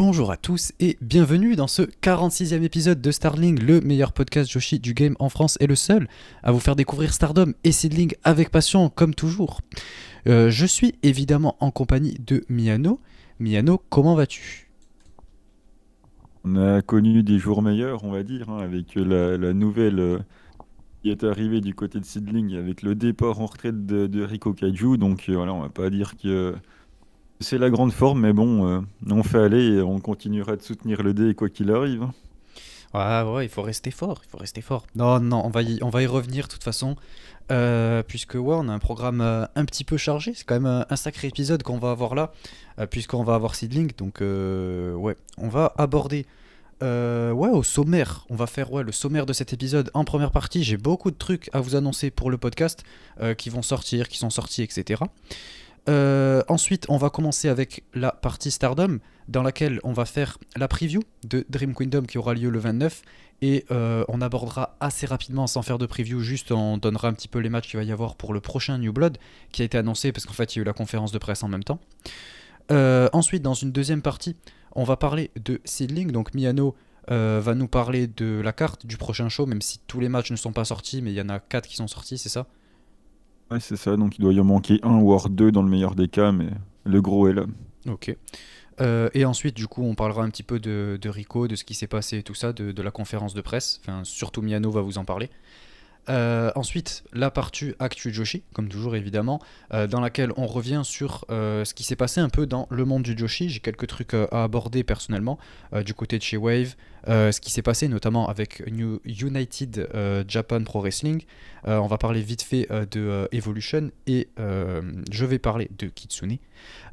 Bonjour à tous et bienvenue dans ce 46e épisode de Starling, le meilleur podcast Joshi du game en France et le seul à vous faire découvrir Stardom et Seedling avec passion comme toujours. Je suis évidemment en compagnie de Miano. Miano, comment vas-tu ? On a connu des jours meilleurs, on va dire, hein, avec la nouvelle qui est arrivée du côté de Seedling, avec le départ en retraite de Rico Kaiju. Donc voilà, on va pas dire que c'est la grande forme, mais bon, on fait aller et on continuera de soutenir le dé quoi qu'il arrive, hein. Ah ouais, il faut rester fort, il faut rester fort. Non, non, on va y revenir de toute façon, puisque ouais, on a un programme un petit peu chargé. C'est quand même un sacré épisode qu'on va avoir là, puisqu'on va avoir Seedling. Donc ouais, on va aborder. Ouais, au sommaire, on va faire le sommaire de cet épisode en première partie. J'ai beaucoup de trucs à vous annoncer pour le podcast qui vont sortir, qui sont sortis, etc. Ensuite, on va commencer avec la partie Stardom, dans laquelle on va faire la preview de Dream Kingdom qui aura lieu le 29. Et on abordera assez rapidement, sans faire de preview, juste on donnera un petit peu les matchs qu'il va y avoir pour le prochain New Blood qui a été annoncé parce qu'en fait il y a eu la conférence de presse en même temps. Ensuite, dans une deuxième partie, on va parler de Seedling. Donc Miano va nous parler de la carte du prochain show, même si tous les matchs ne sont pas sortis, mais il y en a 4 qui sont sortis, c'est ça ? Ouais, c'est ça, donc il doit y en manquer un, voire deux dans le meilleur des cas, mais le gros est là. Ok. Et ensuite, du coup, on parlera un petit peu de Rico, de ce qui s'est passé et tout ça, de la conférence de presse. Enfin, surtout Miano va vous en parler. Ensuite, la partie Actu Joshi, comme toujours évidemment, dans laquelle on revient sur ce qui s'est passé un peu dans le monde du Joshi. J'ai quelques trucs à aborder personnellement, du côté de chez Wave, ce qui s'est passé notamment avec United Japan Pro Wrestling. On va parler vite fait de Evolution et je vais parler de Kitsune.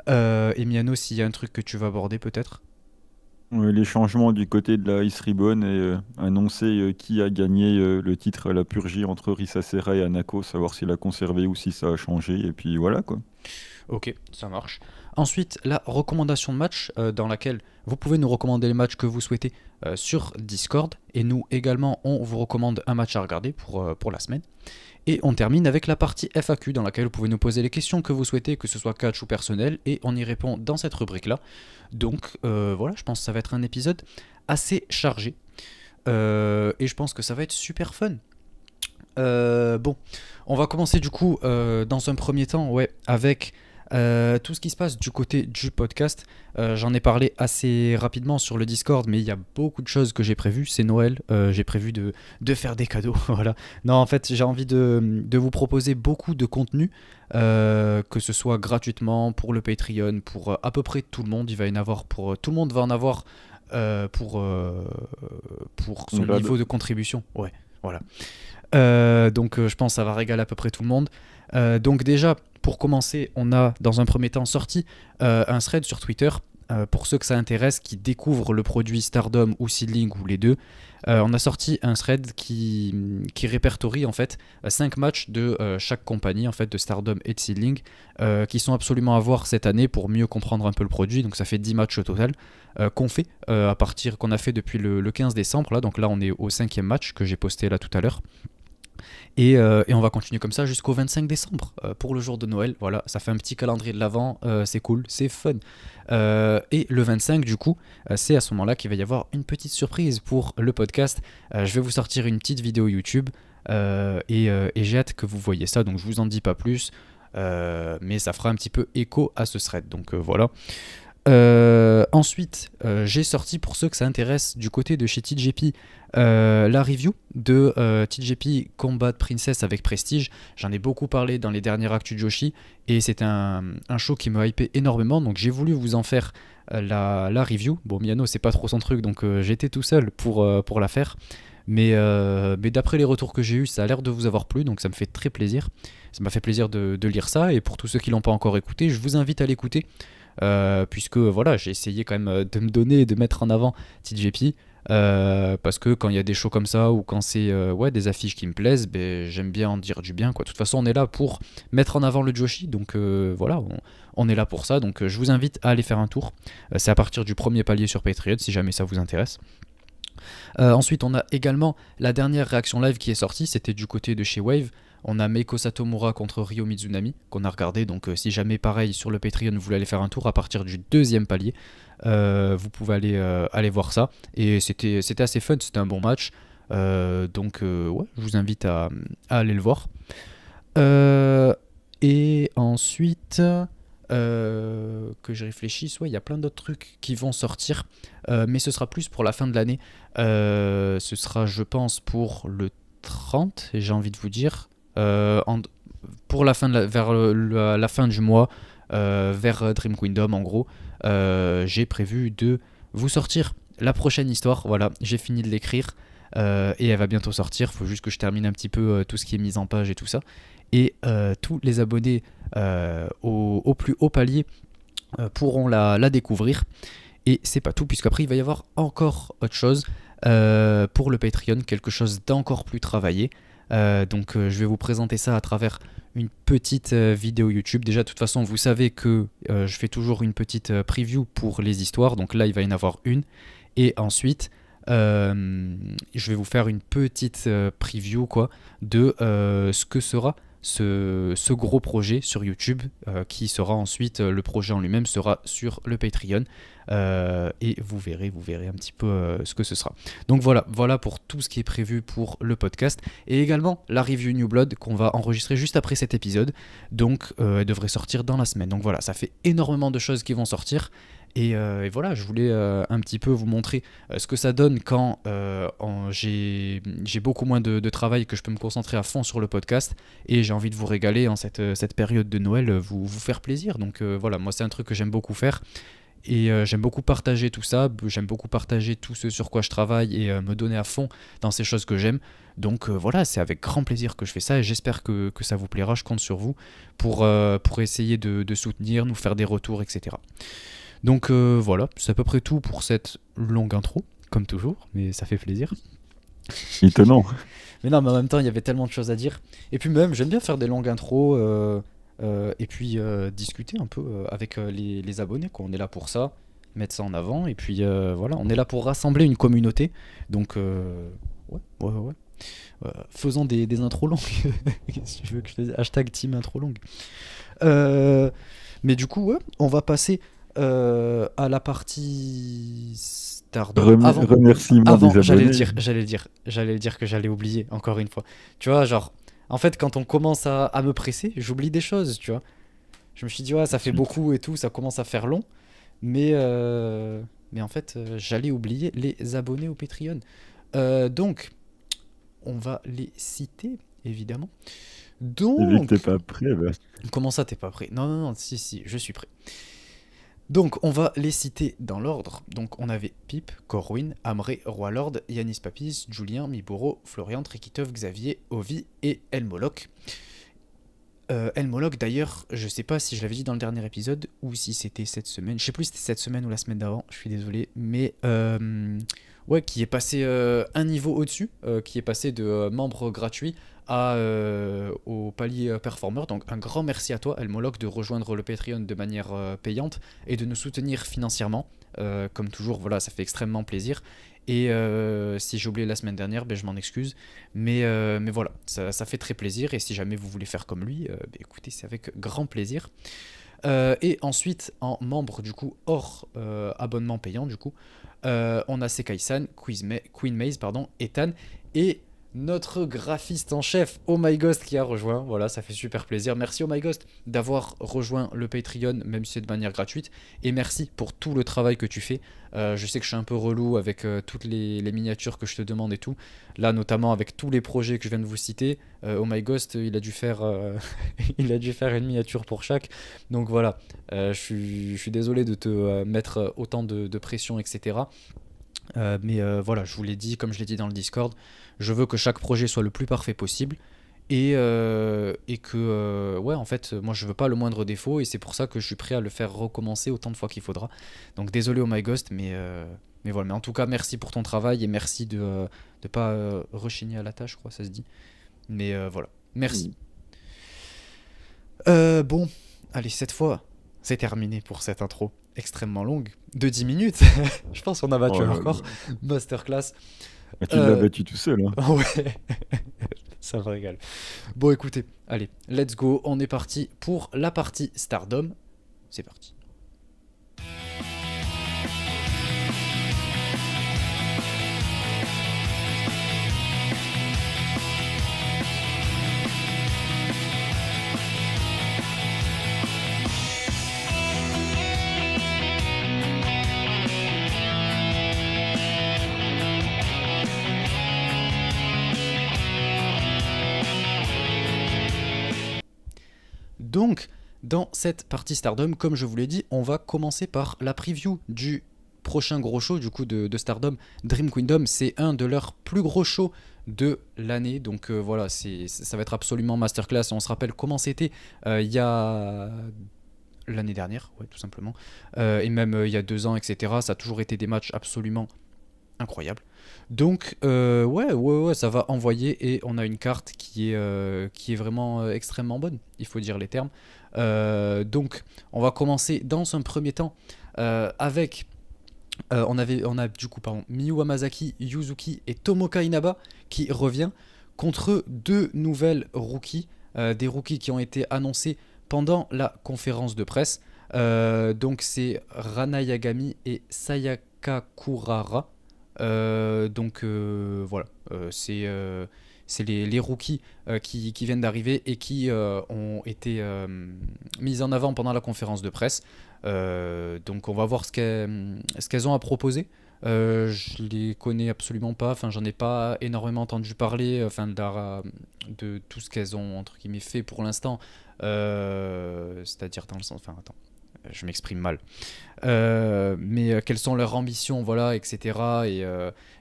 Et Miano, s'il y a un truc que tu vas aborder peut-être. Ouais, les changements du côté de la Ice Ribbon et annoncer qui a gagné le titre à la purgie entre Risa Serra et Anako, savoir s'il a conservé ou si ça a changé, et puis voilà quoi. Ok, ça marche. Ensuite, la recommandation de match, dans laquelle vous pouvez nous recommander les matchs que vous souhaitez sur Discord. Et nous également, on vous recommande un match à regarder pour la semaine. Et on termine avec la partie FAQ, dans laquelle vous pouvez nous poser les questions que vous souhaitez, que ce soit catch ou personnel. Et on y répond dans cette rubrique-là. Donc voilà, je pense que ça va être un épisode assez chargé. Et je pense que ça va être super fun. Bon, on va commencer du coup dans un premier temps, ouais, avec tout ce qui se passe du côté du podcast. J'en ai parlé assez rapidement sur le Discord, mais il y a beaucoup de choses que j'ai prévues. C'est Noël, j'ai prévu de faire des cadeaux. Voilà. Non, en fait, j'ai envie de vous proposer beaucoup de contenu, que ce soit gratuitement pour le Patreon, pour à peu près tout le monde. Il va y en avoir pour tout le monde va en avoir euh, pour, euh, pour son Grade. niveau de contribution. Ouais, voilà. Donc je pense que ça va régaler à peu près tout le monde. Donc déjà, pour commencer, on a dans un premier temps sorti un thread sur Twitter. Pour ceux que ça intéresse, qui découvrent le produit Stardom ou Seedling ou les deux, on a sorti un thread qui répertorie en fait 5 matchs de chaque compagnie en fait de Stardom et de Seedling qui sont absolument à voir cette année pour mieux comprendre un peu le produit. Donc ça fait 10 matchs au total qu'on a fait depuis le 15 décembre là. Donc là on est au 5e match que j'ai posté là tout à l'heure. Et on va continuer comme ça jusqu'au 25 décembre pour le jour de Noël. Voilà, ça fait un petit calendrier de l'Avent, c'est cool, c'est fun. Et le 25, du coup, c'est à ce moment-là qu'il va y avoir une petite surprise pour le podcast. Je vais vous sortir une petite vidéo YouTube et j'ai hâte que vous voyez ça, donc je vous en dis pas plus. Mais ça fera un petit peu écho à ce thread, donc voilà. Ensuite, j'ai sorti pour ceux que ça intéresse du côté de chez TJP la review de TJP Combat Princess avec Prestige. J'en ai beaucoup parlé dans les dernières Actu Joshi et c'est un show qui me hypait énormément, donc j'ai voulu vous en faire la review. Bon, Miano, c'est pas trop son truc, donc j'étais tout seul pour la faire. Mais d'après les retours que j'ai eus, ça a l'air de vous avoir plu, donc ça me fait très plaisir. Ça m'a fait plaisir de lire ça, et pour tous ceux qui l'ont pas encore écouté, je vous invite à l'écouter. Puisque voilà, j'ai essayé quand même de me donner et de mettre en avant TJP parce que quand il y a des shows comme ça ou quand c'est des affiches qui me plaisent, ben, j'aime bien en dire du bien quoi. De toute façon on est là pour mettre en avant le Joshi, donc voilà, on est là pour ça, donc je vous invite à aller faire un tour. C'est à partir du premier palier sur Patreon si jamais ça vous intéresse. Ensuite, on a également la dernière réaction live qui est sortie, c'était du côté de chez Wave. On a Meiko Satomura contre Ryo Mizunami qu'on a regardé. Donc si jamais pareil sur le Patreon vous voulez aller faire un tour à partir du deuxième palier, vous pouvez aller voir ça. Et c'était assez fun, c'était un bon match. Donc ouais, je vous invite à aller le voir. Et ensuite, que je réfléchisse, ouais, il y a plein d'autres trucs qui vont sortir, mais ce sera plus pour la fin de l'année. Ce sera, je pense, pour le 30, j'ai envie de vous dire, pour la fin vers la fin du mois, vers Dream Kingdom en gros, j'ai prévu de vous sortir la prochaine histoire. Voilà, j'ai fini de l'écrire. Et elle va bientôt sortir, il faut juste que je termine un petit peu tout ce qui est mise en page et tout ça. Et tous les abonnés au plus haut palier pourront la découvrir. Et c'est pas tout, puisqu'après il va y avoir encore autre chose pour le Patreon, quelque chose d'encore plus travaillé. Donc je vais vous présenter ça à travers une petite vidéo YouTube. Déjà de toute façon vous savez que je fais toujours une petite preview pour les histoires, donc là il va y en avoir une. Et ensuite je vais vous faire une petite preview quoi, de ce que sera ce gros projet sur YouTube, qui sera ensuite, le projet en lui-même sera sur le Patreon, et vous verrez un petit peu ce que ce sera. Donc voilà pour tout ce qui est prévu pour le podcast, et également la review New Blood qu'on va enregistrer juste après cet épisode, donc elle devrait sortir dans la semaine. Donc voilà, ça fait énormément de choses qui vont sortir. Et voilà, je voulais un petit peu vous montrer ce que ça donne quand j'ai beaucoup moins de travail, que je peux me concentrer à fond sur le podcast, et j'ai envie de vous régaler en cette période de Noël, vous faire plaisir. Donc voilà, moi c'est un truc que j'aime beaucoup faire, et j'aime beaucoup partager tout ça, j'aime beaucoup partager tout ce sur quoi je travaille, et me donner à fond dans ces choses que j'aime. Donc voilà, c'est avec grand plaisir que je fais ça, et j'espère que ça vous plaira. Je compte sur vous pour essayer de soutenir, nous faire des retours, etc. Donc voilà, c'est à peu près tout pour cette longue intro, comme toujours, mais ça fait plaisir. Étonnant. Mais non, mais en même temps, il y avait tellement de choses à dire. Et puis même, j'aime bien faire des longues intros, et puis discuter un peu avec les abonnés, quoi. On est là pour ça, mettre ça en avant, et puis voilà, on est là pour rassembler une communauté. Donc ouais. Faisons des intros longues. Qu'est-ce que tu veux que je te dise ? Hashtag team intro longue. Mais du coup, ouais, on va passer à la partie Stardom. Remerciement Avant, des abonnés. j'allais le dire que j'allais oublier encore une fois. Tu vois, genre, en fait, quand on commence à me presser, j'oublie des choses, tu vois. Je me suis dit, ouais, ça fait beaucoup et tout, ça commence à faire long. Mais en fait, j'allais oublier les abonnés au Patreon. Donc, on va les citer, évidemment. Et vu Donc, que t'es pas prêt, bah, comment ça, t'es pas prêt ? Non, si, je suis prêt. Donc, on va les citer dans l'ordre. Donc, on avait Pip, Corwin, Amré, Roi Lord, Yanis Papis, Julien, Miboro, Florian, Trikitov, Xavier, Ovi et Elmoloch. Elmoloch, d'ailleurs, je sais pas si je l'avais dit dans le dernier épisode ou si c'était cette semaine. Je sais plus si c'était cette semaine ou la semaine d'avant, je suis désolé. Mais ouais, qui est passé un niveau au-dessus, qui est passé de membre gratuit au palier performer. Donc un grand merci à toi, Elmoloch, de rejoindre le Patreon de manière payante et de nous soutenir financièrement. Comme toujours, voilà, ça fait extrêmement plaisir. Et si j'ai oublié la semaine dernière, ben, je m'en excuse. Mais voilà, ça fait très plaisir. Et si jamais vous voulez faire comme lui, ben, écoutez, c'est avec grand plaisir. Et ensuite, en membre du coup hors abonnement payant, du coup, on a Sekai-san, Queen Maze, pardon, Ethan et notre graphiste en chef, Oh My Ghost, qui a rejoint. Voilà, ça fait super plaisir. Merci Oh My Ghost d'avoir rejoint le Patreon, même si c'est de manière gratuite. Et merci pour tout le travail que tu fais. Je sais que je suis un peu relou avec toutes les miniatures que je te demande et tout. Là, notamment avec tous les projets que je viens de vous citer. Oh My Ghost, il a dû faire une miniature pour chaque. Donc voilà, je suis désolé de te mettre autant de pression, etc. Mais voilà, je vous l'ai dit, comme je l'ai dit dans le Discord, je veux que chaque projet soit le plus parfait possible, et que ouais, en fait, moi je veux pas le moindre défaut, et c'est pour ça que je suis prêt à le faire recommencer autant de fois qu'il faudra. Donc désolé Oh My Ghost, mais voilà. Mais en tout cas, merci pour ton travail, et merci de pas rechigner à la tâche, je crois ça se dit. Mais voilà, merci. Bon, allez, cette fois, c'est terminé pour cette intro extrêmement longue de 10 minutes. Je pense qu'on a battu un record. Masterclass. tu l'as battu tout seul. Hein. Ouais. Ça me régale. Bon, écoutez, allez, let's go. On est parti pour la partie Stardom. C'est parti. Donc, dans cette partie Stardom, comme je vous l'ai dit, on va commencer par la preview du prochain gros show du coup de Stardom. Dream Kingdom, c'est un de leurs plus gros shows de l'année. Donc voilà, ça va être absolument masterclass. On se rappelle comment c'était il y a l'année dernière, ouais, tout simplement. Et même il y a 2 ans, etc. Ça a toujours été des matchs absolument incroyables. Donc ouais, ça va envoyer et on a une carte qui est vraiment extrêmement bonne, il faut dire les termes. Donc on va commencer dans un premier temps avec on a du coup pardon, Miyu Hamasaki, Yuzuki et Tomoka Inaba qui revient contre 2 nouvelles rookies, des rookies qui ont été annoncés pendant la conférence de presse. Donc c'est Rana Yagami et Sayaka Kurara. Voilà, c'est les rookies qui viennent d'arriver et qui ont été mis en avant pendant la conférence de presse. Donc on va voir ce qu'elles ont à proposer. Je les connais absolument pas, enfin j'en ai pas énormément entendu parler, enfin de tout ce qu'elles ont entre guillemets fait pour l'instant. C'est-à-dire dans le sens, enfin attends, je m'exprime mal. Mais quelles sont leurs ambitions, voilà, etc. Et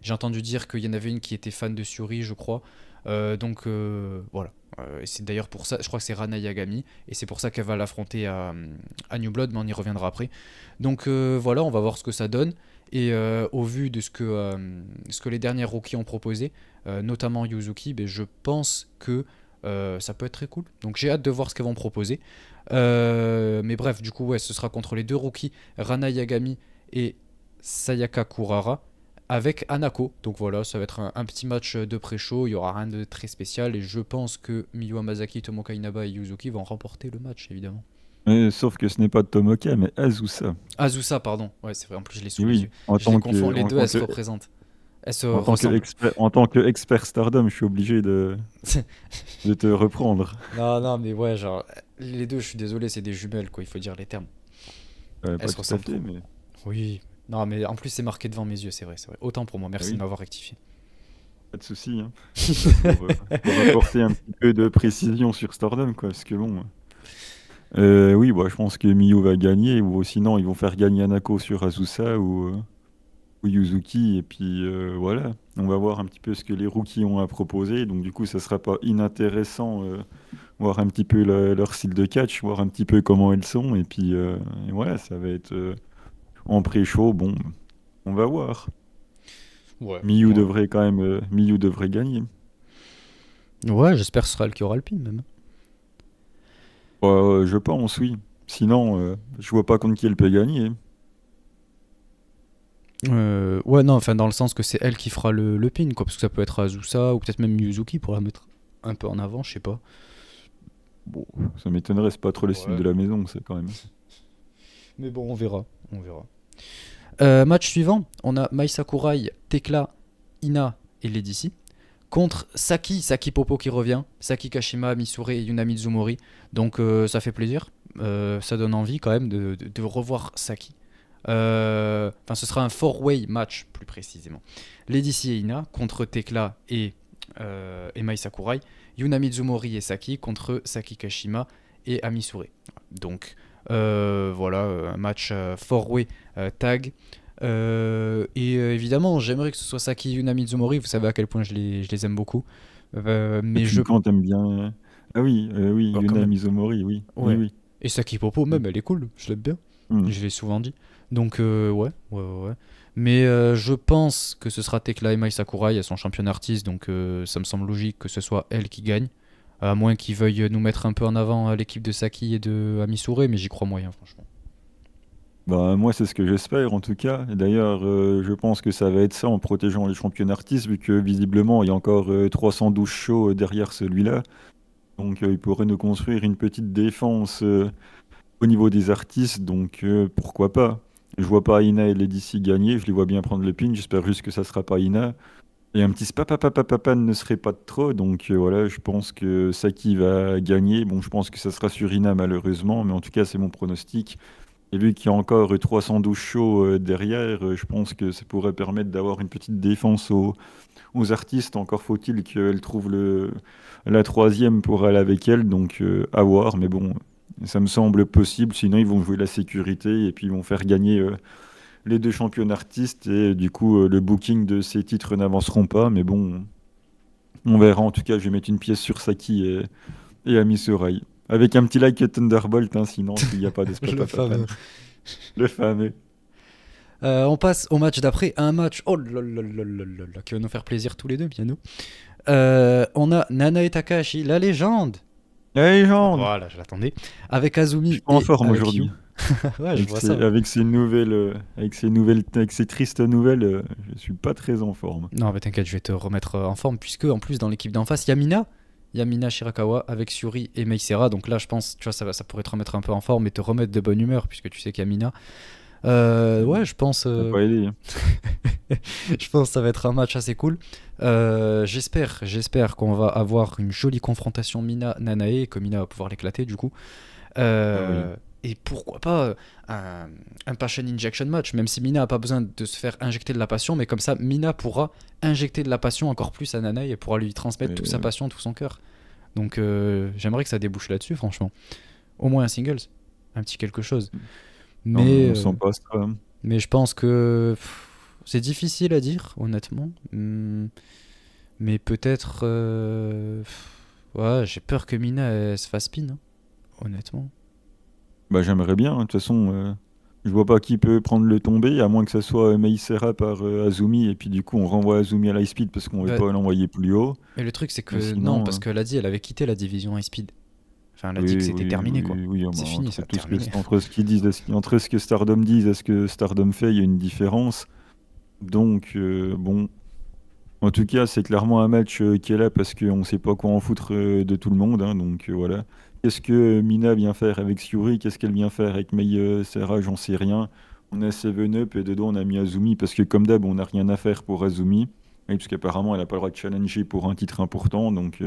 j'ai entendu dire qu'il y en avait une qui était fan de Suri, je crois. Voilà. Et c'est d'ailleurs pour ça, je crois que c'est Rana Yagami, et c'est pour ça qu'elle va l'affronter à New Blood, mais on y reviendra après. Donc voilà, on va voir ce que ça donne. Et au vu de ce que les dernières rookies ont proposé, notamment Yuzuki, ben, je pense que ça peut être très cool. Donc j'ai hâte de voir ce qu'elles vont proposer. Mais bref, du coup, ouais, ce sera contre les 2 rookies, Rana Yagami et Sayaka Kurara, avec Anako. Donc voilà, ça va être un petit match de pré-show, il n'y aura rien de très spécial, et je pense que Miyu Hamasaki, Tomoka Inaba et Yuzuki vont remporter le match, évidemment. Sauf que ce n'est pas Tomoka, mais Azusa. Azusa, pardon. Ouais, c'est vrai, en plus je l'ai Et sous les oui, yeux. Je les confonds, les deux, elles se représentent. Elles se ressemblent. en tant que expert Stardom, je suis obligé de te reprendre. Non, non, mais ouais, genre, les deux, je suis désolé, c'est des jumelles, quoi, il faut dire les termes. Elles Pas se tout à ressemblent fait, trop. mais Oui. Non, mais en plus, c'est marqué devant mes yeux, c'est vrai, c'est vrai. Autant pour moi, ah merci de oui, m'avoir rectifié. pas de souci, hein. Là, pour apporter un petit peu de précision sur Stardom, quoi, parce que bon. Oui, bah, je pense que Miyu va gagner, ou sinon ils vont faire gagner Anako sur Azusa ou Yuzuki, et puis voilà. On va voir un petit peu ce que les rookies ont à proposer, donc du coup, ça sera pas inintéressant, voir un petit peu leur style de catch, voir un petit peu comment elles sont, et puis et voilà, ça va être en pré-show, bon, on va voir. Ouais, Miyu ouais. devrait quand même, Miyu devrait gagner. Ouais, j'espère que ce sera elle qui aura le pin, même. Je pense, oui. Sinon, je vois pas contre qui elle peut gagner. Ouais, non, enfin, dans le sens que c'est elle qui fera le pin, quoi, parce que ça peut être Azusa, ou peut-être même Yuzuki pour la mettre un peu en avant, je sais pas. Bon, ça m'étonnerait, c'est pas trop le style Ouais. de la maison, ça quand même. Mais bon, on verra, on verra. Match suivant, on a Mai Sakurai, Tekla, Ina et Lady C contre Saki Popo qui revient, Saki Kashima, Misure et Yuna Mizumori. Donc ça fait plaisir, ça donne envie quand même de revoir Saki. Enfin, ce sera un four-way match plus précisément. Lady C et Ina contre Tekla et Mai Sakurai, Yuna Mizumori et Saki contre Saki Kashima et Amisure. Donc voilà, un match four-way tag. Évidemment, j'aimerais que ce soit Saki Yuna Mizumori, vous savez à quel point je les aime beaucoup. Et Mais puis quand t'aimes bien. Ah oui, oui, oh, quand Yuna même. Mizumori, oui. Oui, Ouais. oui. Et Saki Popo, Mm. même, elle est cool, je l'aime bien. Mm. Je l'ai souvent dit. Donc, ouais. Mais je pense que ce sera Tekla et Mai Sakurai, elles sont championnes artistes, donc ça me semble logique que ce soit elle qui gagne. À moins qu'ils veuillent nous mettre un peu en avant l'équipe de Saki et de Amisure, mais j'y crois moyen, franchement. Bah, moi, c'est ce que j'espère en tout cas. Et d'ailleurs, je pense que ça va être ça en protégeant les champions artistes, vu que visiblement, il y a encore 312 shows derrière celui-là. Donc, il pourrait nous construire une petite défense au niveau des artistes. Donc, pourquoi pas? Je vois pas Ina et Lady gagner. Je les vois bien prendre le pin. J'espère juste que ça sera pas Ina. Et un petit spapapapapapa ne serait pas de trop. Donc, voilà, je pense que Saki va gagner. Bon, je pense que ça sera sur Ina malheureusement. Mais en tout cas, c'est mon pronostic. Et vu qu'il y a encore 312 shows derrière, je pense que ça pourrait permettre d'avoir une petite défense aux artistes. Encore faut-il qu'elle trouve la troisième pour aller avec elle, donc à voir. Mais bon, ça me semble possible. Sinon, ils vont jouer la sécurité et puis ils vont faire gagner les deux champions artistes. Et du coup, le booking de ces titres n'avanceront pas. Mais bon, on verra. En tout cas, je vais mettre une pièce sur Saki et Ami Sorai. Avec un petit like Thunderbolt, hein, sinon, s'il n'y a pas de Le Spapapapan. fameux. Le fameux. On passe au match d'après, un match oh là là là là là là, qui va nous faire plaisir tous les deux, bien nous. On a Nana et Takahashi, la légende. La légende! Voilà, je l'attendais. Avec Je suis Azumi pas en et forme Q. aujourd'hui. Ouais, je vois ça. Avec ces tristes nouvelles, je suis pas très en forme. Non, mais t'inquiète, je vais te remettre en forme, puisque en plus, dans l'équipe d'en face, il y a Mina. Il y a Mina Shirakawa avec Suri et Meisera. Donc là, je pense, tu vois, ça pourrait te remettre un peu en forme et te remettre de bonne humeur, puisque tu sais qu'il y a Mina. Ouais, je pense. Ça n'a pas aidé, hein. Je pense que ça va être un match assez cool. J'espère qu'on va avoir une jolie confrontation Mina-Nanae et que Mina va pouvoir l'éclater du coup. Ah oui. Et pourquoi pas un Passion Injection match, même si Mina n'a pas besoin de se faire injecter de la passion, mais comme ça Mina pourra injecter de la passion encore plus à Nanae et pourra lui transmettre toute sa Ouais. passion, tout son cœur. Donc j'aimerais que ça débouche là-dessus, franchement. Au moins un singles, un petit quelque chose. Non, mais Mais on sent pas ça, hein. mais je pense que c'est difficile à dire, honnêtement. Mais peut-être. Ouais, j'ai peur que Mina elle se fasse pin, hein, honnêtement. Bah, j'aimerais bien, hein. De toute façon, je vois pas qui peut prendre le tombé, à moins que ça soit Meisera par Azumi, et puis du coup, on renvoie Azumi à l'High-Speed parce qu'on veut Bah, pas l'envoyer plus haut. mais le truc, c'est Mais que non, sinon, parce qu'elle a dit elle avait quitté la division High Speed. Enfin, elle a dit que oui, c'était oui, terminé, oui, quoi. oui, C'est bah, fini, ça, terminé. entre ce qu'ils disent, entre ce que Stardom dit et ce que Stardom fait, il y a une différence. Donc, bon, en tout cas, c'est clairement un match qui est là parce qu'on ne sait pas quoi en foutre de tout le monde, hein, donc voilà. Qu'est-ce que Mina vient faire avec Syuri? Qu'est-ce qu'elle vient faire avec Mei Serra? J'en sais rien. On a Seven Up et dedans on a mis Azumi parce que comme d'hab, on n'a rien à faire pour Azumi. Et parce qu'apparemment, elle n'a pas le droit de challenger pour un titre important. Donc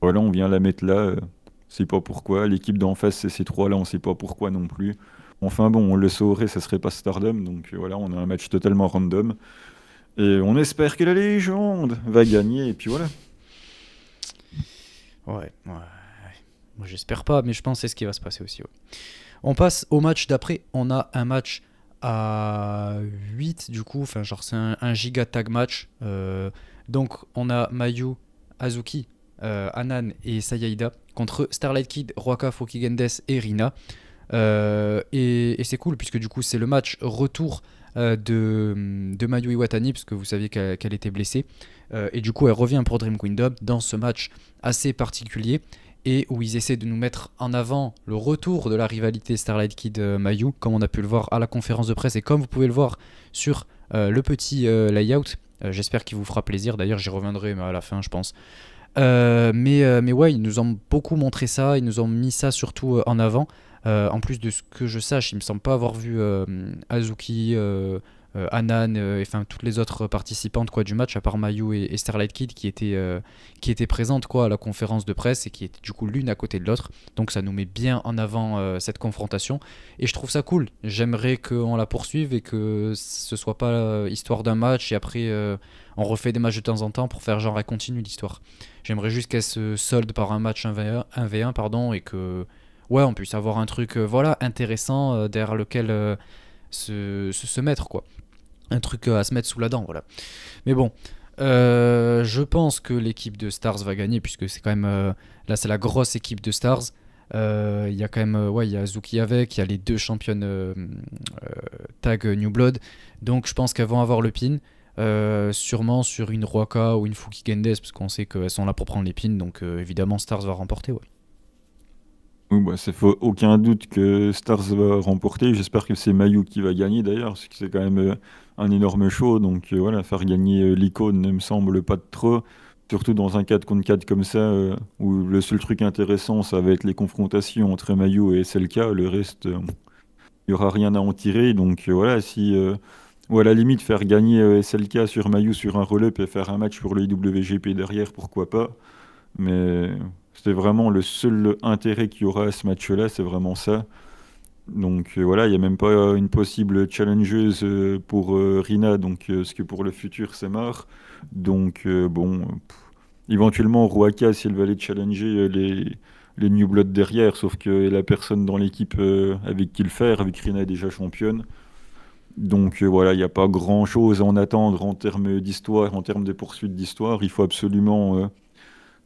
voilà, on vient la mettre là. On sait pas pourquoi. L'équipe d'en face, c'est ces trois-là, on sait pas pourquoi non plus. Enfin bon, on le saurait, ça serait pas Stardom. Donc voilà, on a un match totalement random. Et on espère que la légende va gagner, et puis voilà. Ouais, ouais. Moi, j'espère pas, mais je pense que c'est ce qui va se passer aussi. Ouais. On passe au match d'après. On a un match à 8 du coup. Enfin, genre, c'est un giga tag match. Donc, on a Mayu, Azuki, Anan et Sayaida contre Starlight Kid, Ruaka, Fukigendes et Rina. Et c'est cool puisque du coup c'est le match retour de Mayu Iwatani parce que vous saviez qu'elle était blessée. Et du coup elle revient pour Dream Kingdom dans ce match assez particulier et où ils essaient de nous mettre en avant le retour de la rivalité Starlight Kid-Mayu comme on a pu le voir à la conférence de presse et comme vous pouvez le voir sur le petit layout. J'espère qu'il vous fera plaisir, d'ailleurs j'y reviendrai mais à la fin je pense. Mais ouais, ils nous ont beaucoup montré ça, ils nous ont mis ça surtout en avant. En plus de ce que je sache, il me semble pas avoir vu Azuki, Anan, enfin toutes les autres participantes quoi du match, à part Mayu et Starlight Kid qui étaient présentes quoi à la conférence de presse et qui étaient du coup l'une à côté de l'autre. Donc ça nous met bien en avant cette confrontation et je trouve ça cool. J'aimerais qu'on la poursuive et que ce soit pas histoire d'un match et après on refait des matchs de temps en temps pour faire genre elle continue l'histoire. J'aimerais juste qu'elle se solde par un match 1v1 pardon, et que ouais, on puisse avoir un truc voilà, intéressant derrière lequel se mettre, quoi. Un truc à se mettre sous la dent, voilà. Mais bon, je pense que l'équipe de Stars va gagner, puisque c'est quand même... là, c'est la grosse équipe de Stars. Il y a quand même... ouais, il y a Azuki avec, il y a les deux championnes tag New Blood. Donc, je pense qu'elles vont avoir le pin. Sûrement sur une Ruaka ou une Fukigendes, parce qu'on sait qu'elles sont là pour prendre les pins. Donc, évidemment, Stars va remporter, ouais. Oui, bah, ça fait aucun doute que Stars va remporter. J'espère que c'est Mayu qui va gagner d'ailleurs, parce que c'est quand même un énorme show. Donc voilà, faire gagner l'icône ne me semble pas de trop. Surtout dans un 4 contre 4 comme ça, où le seul truc intéressant, ça va être les confrontations entre Mayu et SLK. Le reste, il n'y aura rien à en tirer. Donc voilà, si, ou à la limite, faire gagner SLK sur Mayu sur un roll-up et faire un match pour le IWGP derrière, pourquoi pas. Mais c'est vraiment le seul intérêt qu'il y aura à ce match-là, c'est vraiment ça. Donc voilà, il n'y a même pas une possible challengeuse pour Rina, donc ce que pour le futur c'est mort. Donc bon, éventuellement Ruaka si elle va aller challenger les New Blood derrière, sauf qu'elle a personne dans l'équipe avec qui le faire, vu que Rina est déjà championne. Donc voilà, il n'y a pas grand-chose à en attendre en termes d'histoire, en termes de poursuite d'histoire. Il faut absolument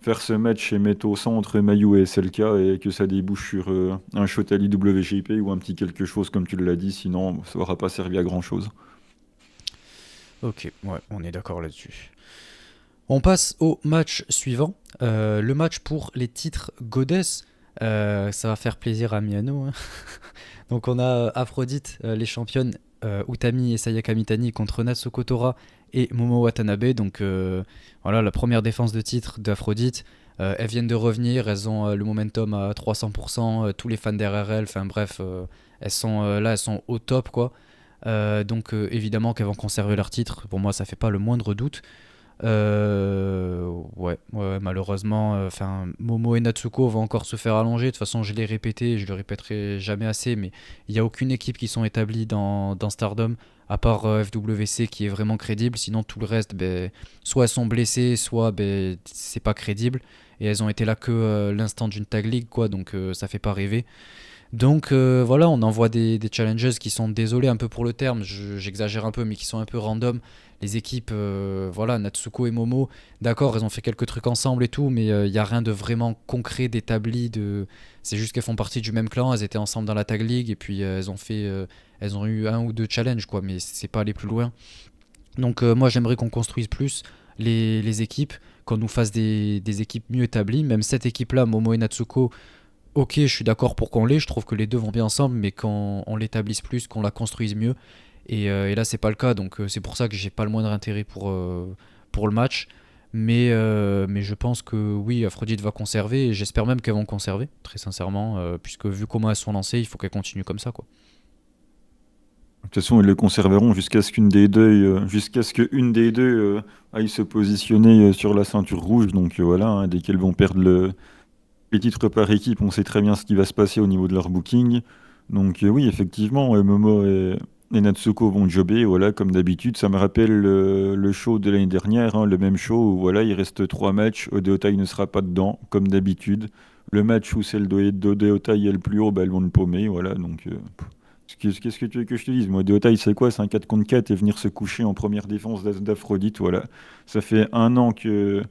faire ce match et mettre au centre Mayu et SLK et que ça débouche sur un shot à l'IWGP ou un petit quelque chose comme tu l'as dit, sinon ça n'aura pas servi à grand chose. Ok, ouais, on est d'accord là-dessus. On passe au match suivant. Le match pour les titres Goddess. Ça va faire plaisir à Miano, hein. Donc on a Aphrodite, les championnes Utami et Sayaka Mitani contre Natsuko Tora et Momo Watanabe. Donc voilà, la première défense de titre d'Aphrodite. Elles viennent de revenir, elles ont le momentum à 300%, tous les fans d'RRL, enfin bref, elles sont là, elles sont au top quoi. Donc évidemment qu'elles vont conserver leur titre, pour moi ça fait pas le moindre doute. Ouais, malheureusement, Momo et Natsuko vont encore se faire allonger. De toute façon, je l'ai répété, je le répéterai jamais assez, mais il n'y a aucune équipe qui sont établies dans Stardom, à part FWC qui est vraiment crédible. Sinon, tout le reste, ben, soit elles sont blessées, soit ben, c'est pas crédible. Et elles ont été là que l'instant d'une tag league, quoi, donc ça fait pas rêver. Donc voilà, on envoie des challenges qui sont, désolé un peu pour le terme, j'exagère un peu, mais qui sont un peu random. Les équipes, voilà, Natsuko et Momo, d'accord, elles ont fait quelques trucs ensemble et tout, mais il n'y a rien de vraiment concret, d'établi. C'est juste qu'elles font partie du même clan, elles étaient ensemble dans la Tag League, et puis elles ont eu un ou deux challenges, quoi, mais c'est pas aller plus loin. Donc moi j'aimerais qu'on construise plus les équipes, qu'on nous fasse des équipes mieux établies, même cette équipe-là, Momo et Natsuko. Ok, je suis d'accord pour qu'on l'ait, je trouve que les deux vont bien ensemble, mais quand on l'établisse plus, qu'on la construise mieux. Et là, c'est pas le cas, donc c'est pour ça que j'ai pas le moindre intérêt pour le match. Mais je pense que oui, Aphrodite va conserver, et j'espère même qu'elles vont conserver, très sincèrement, puisque vu comment elles sont lancées, il faut qu'elles continuent comme ça, quoi. De toute façon, ils le conserveront jusqu'à ce qu'une des deux aille se positionner sur la ceinture rouge. Donc voilà, hein, dès qu'elles vont perdre les titres par équipe, on sait très bien ce qui va se passer au niveau de leur booking. Donc oui, effectivement, Momo et Natsuko vont jobber, voilà, comme d'habitude. Ça me rappelle le show de l'année dernière, hein, le même show où voilà, il reste trois matchs. Odeotai ne sera pas dedans, comme d'habitude. Le match où celle d'Odeotai est le plus haut, bah, elles vont le paumer, voilà. Donc qu'est-ce que tu veux que je te dise? Moi, Odeotai, c'est quoi? C'est un 4 contre 4 et venir se coucher en première défense d'Aphrodite, voilà. Ça fait un an que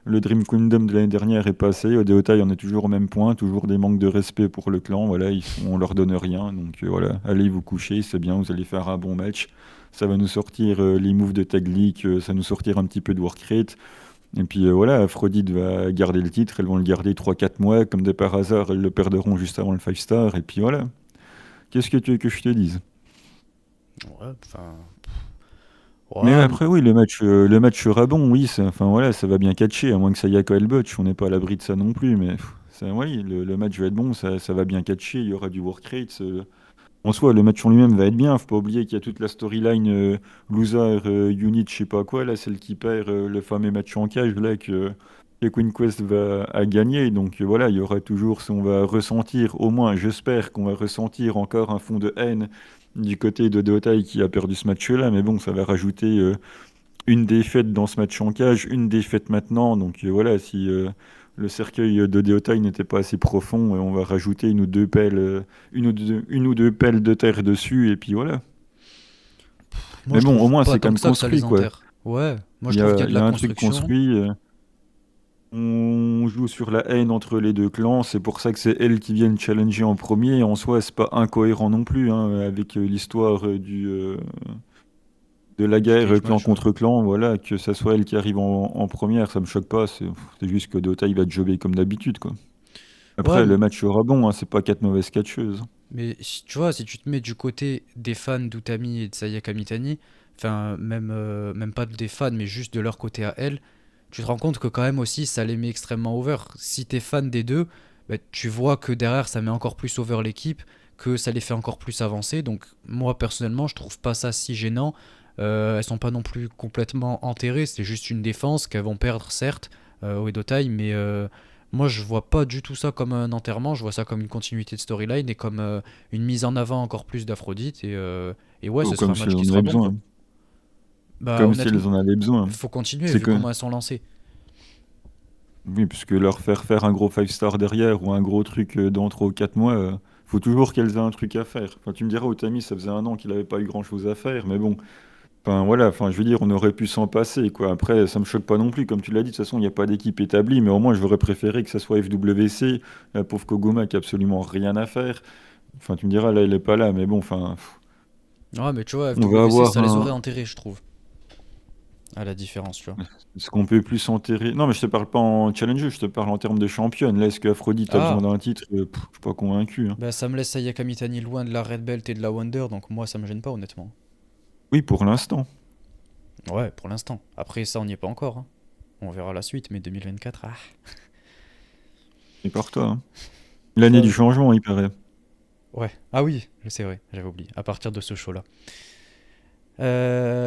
le Dream Kingdom de l'année dernière est passé. Odeotai en est toujours au même point, toujours des manques de respect pour le clan. Voilà, on leur donne rien. Donc voilà, allez vous coucher, c'est bien, vous allez faire un bon match. Ça va nous sortir les moves de Tag League, ça va nous sortir un petit peu de Workrate. Et puis voilà, Aphrodite va garder le titre, elles vont le garder 3 4 mois. Comme de par hasard, elles le perdront juste avant le 5 star. Et puis voilà. Qu'est-ce que tu veux que je te dise? Ouais, enfin. Mais Ouais, après, oui, le match sera bon, oui, enfin, voilà, ça va bien catcher, à moins que Sayaka elle botche, on n'est pas à l'abri de ça non plus, mais oui, le match va être bon, ça va bien catcher, il y aura du work rate. En soi, le match en lui-même va être bien, faut pas oublier qu'il y a toute la storyline loser, unit, je sais pas quoi, là, celle qui perd le fameux match en cage, là, que Queen Quest va à gagner, donc voilà, il y aura toujours, on va ressentir, au moins, j'espère qu'on va ressentir encore un fond de haine du côté de Dottai qui a perdu ce match-là, mais bon, ça va rajouter une défaite dans ce match en cage, une défaite maintenant. Donc voilà, si le cercueil de Deotai n'était pas assez profond, on va rajouter une ou deux pelles, une ou deux pelles de terre dessus, et puis voilà. moi Mais je bon, au trouve moins pas c'est quand tant même que ça construit, les quoi. enterre. Ouais, moi Il je y trouve qu'il y a, a de il y la a un truc construction. construit. On joue sur la haine entre les deux clans, c'est pour ça que c'est elles qui viennent challenger en premier. En soi, c'est pas incohérent non plus, hein, avec l'histoire de la Du guerre cage clan match, ouais. contre clan, voilà, que ça soit elle qui arrive en première, ça me choque pas. C'est juste que Dota, il va jobber comme d'habitude, quoi. Ouais, Après, le match sera bon, hein, c'est pas quatre mauvaises catcheuses. mais tu vois, si tu te mets du côté des fans d'Utami et de Sayaka Mitani, enfin, même pas des fans, mais juste de leur côté à elle, tu te rends compte que quand même aussi, ça les met extrêmement over. Si t'es fan des deux, bah, tu vois que derrière, ça met encore plus over l'équipe, que ça les fait encore plus avancer. Donc, moi, personnellement, je trouve pas ça si gênant. Elles sont pas non plus complètement enterrées, c'est juste une défense qu'elles vont perdre, certes, au Edotai, mais moi, je vois pas du tout ça comme un enterrement, je vois ça comme une continuité de storyline et comme une mise en avant encore plus d'Aphrodite. Et ouais, Ou ce sera comme un si match elles qui en sera avaient bon, quoi. besoin. Bah, Comme si honnêtement, elles en avaient besoin. faut continuer C'est vu que, comment elles sont lancées. oui, puisque leur faire faire un gros 5 star derrière ou un gros truc dans 3 ou 4 mois, faut toujours qu'elles aient un truc à faire. Enfin, tu me diras, Otami, ça faisait un an qu'il avait pas eu grand-chose à faire, mais bon. Enfin, voilà, enfin, je veux dire, on aurait pu s'en passer, quoi. Après, ça me choque pas non plus. Comme tu l'as dit, de toute façon, il n'y a pas d'équipe établie, mais au moins, j'aurais préféré que ça soit FWC, la pauvre Koguma qui a absolument rien à faire. Enfin, tu me diras, là, elle est pas là, mais bon, enfin, Ouais, mais tu vois, on va FWC, avoir ça les aurait un. enterrés, je trouve. À la différence, tu vois. Est-ce qu'on peut plus s'enterrer? Non, mais je te parle pas en challenger, je te parle en termes de championne. Là, est-ce que Aphrodite a besoin Ah, d'un titre? Je suis pas convaincu, hein. bah ça me laisse Sayaka Mitani loin de la Red Belt et de la Wonder, donc moi, ça me gêne pas, honnêtement. Oui, pour l'instant. Ouais, pour l'instant. Après, ça, on n'y est pas encore, hein. On verra la suite, mais 2024, ah. Et par toi, hein. Tu L'année du vois, changement, il paraît. ouais. Ah oui, c'est vrai, j'avais oublié. À partir de ce show-là.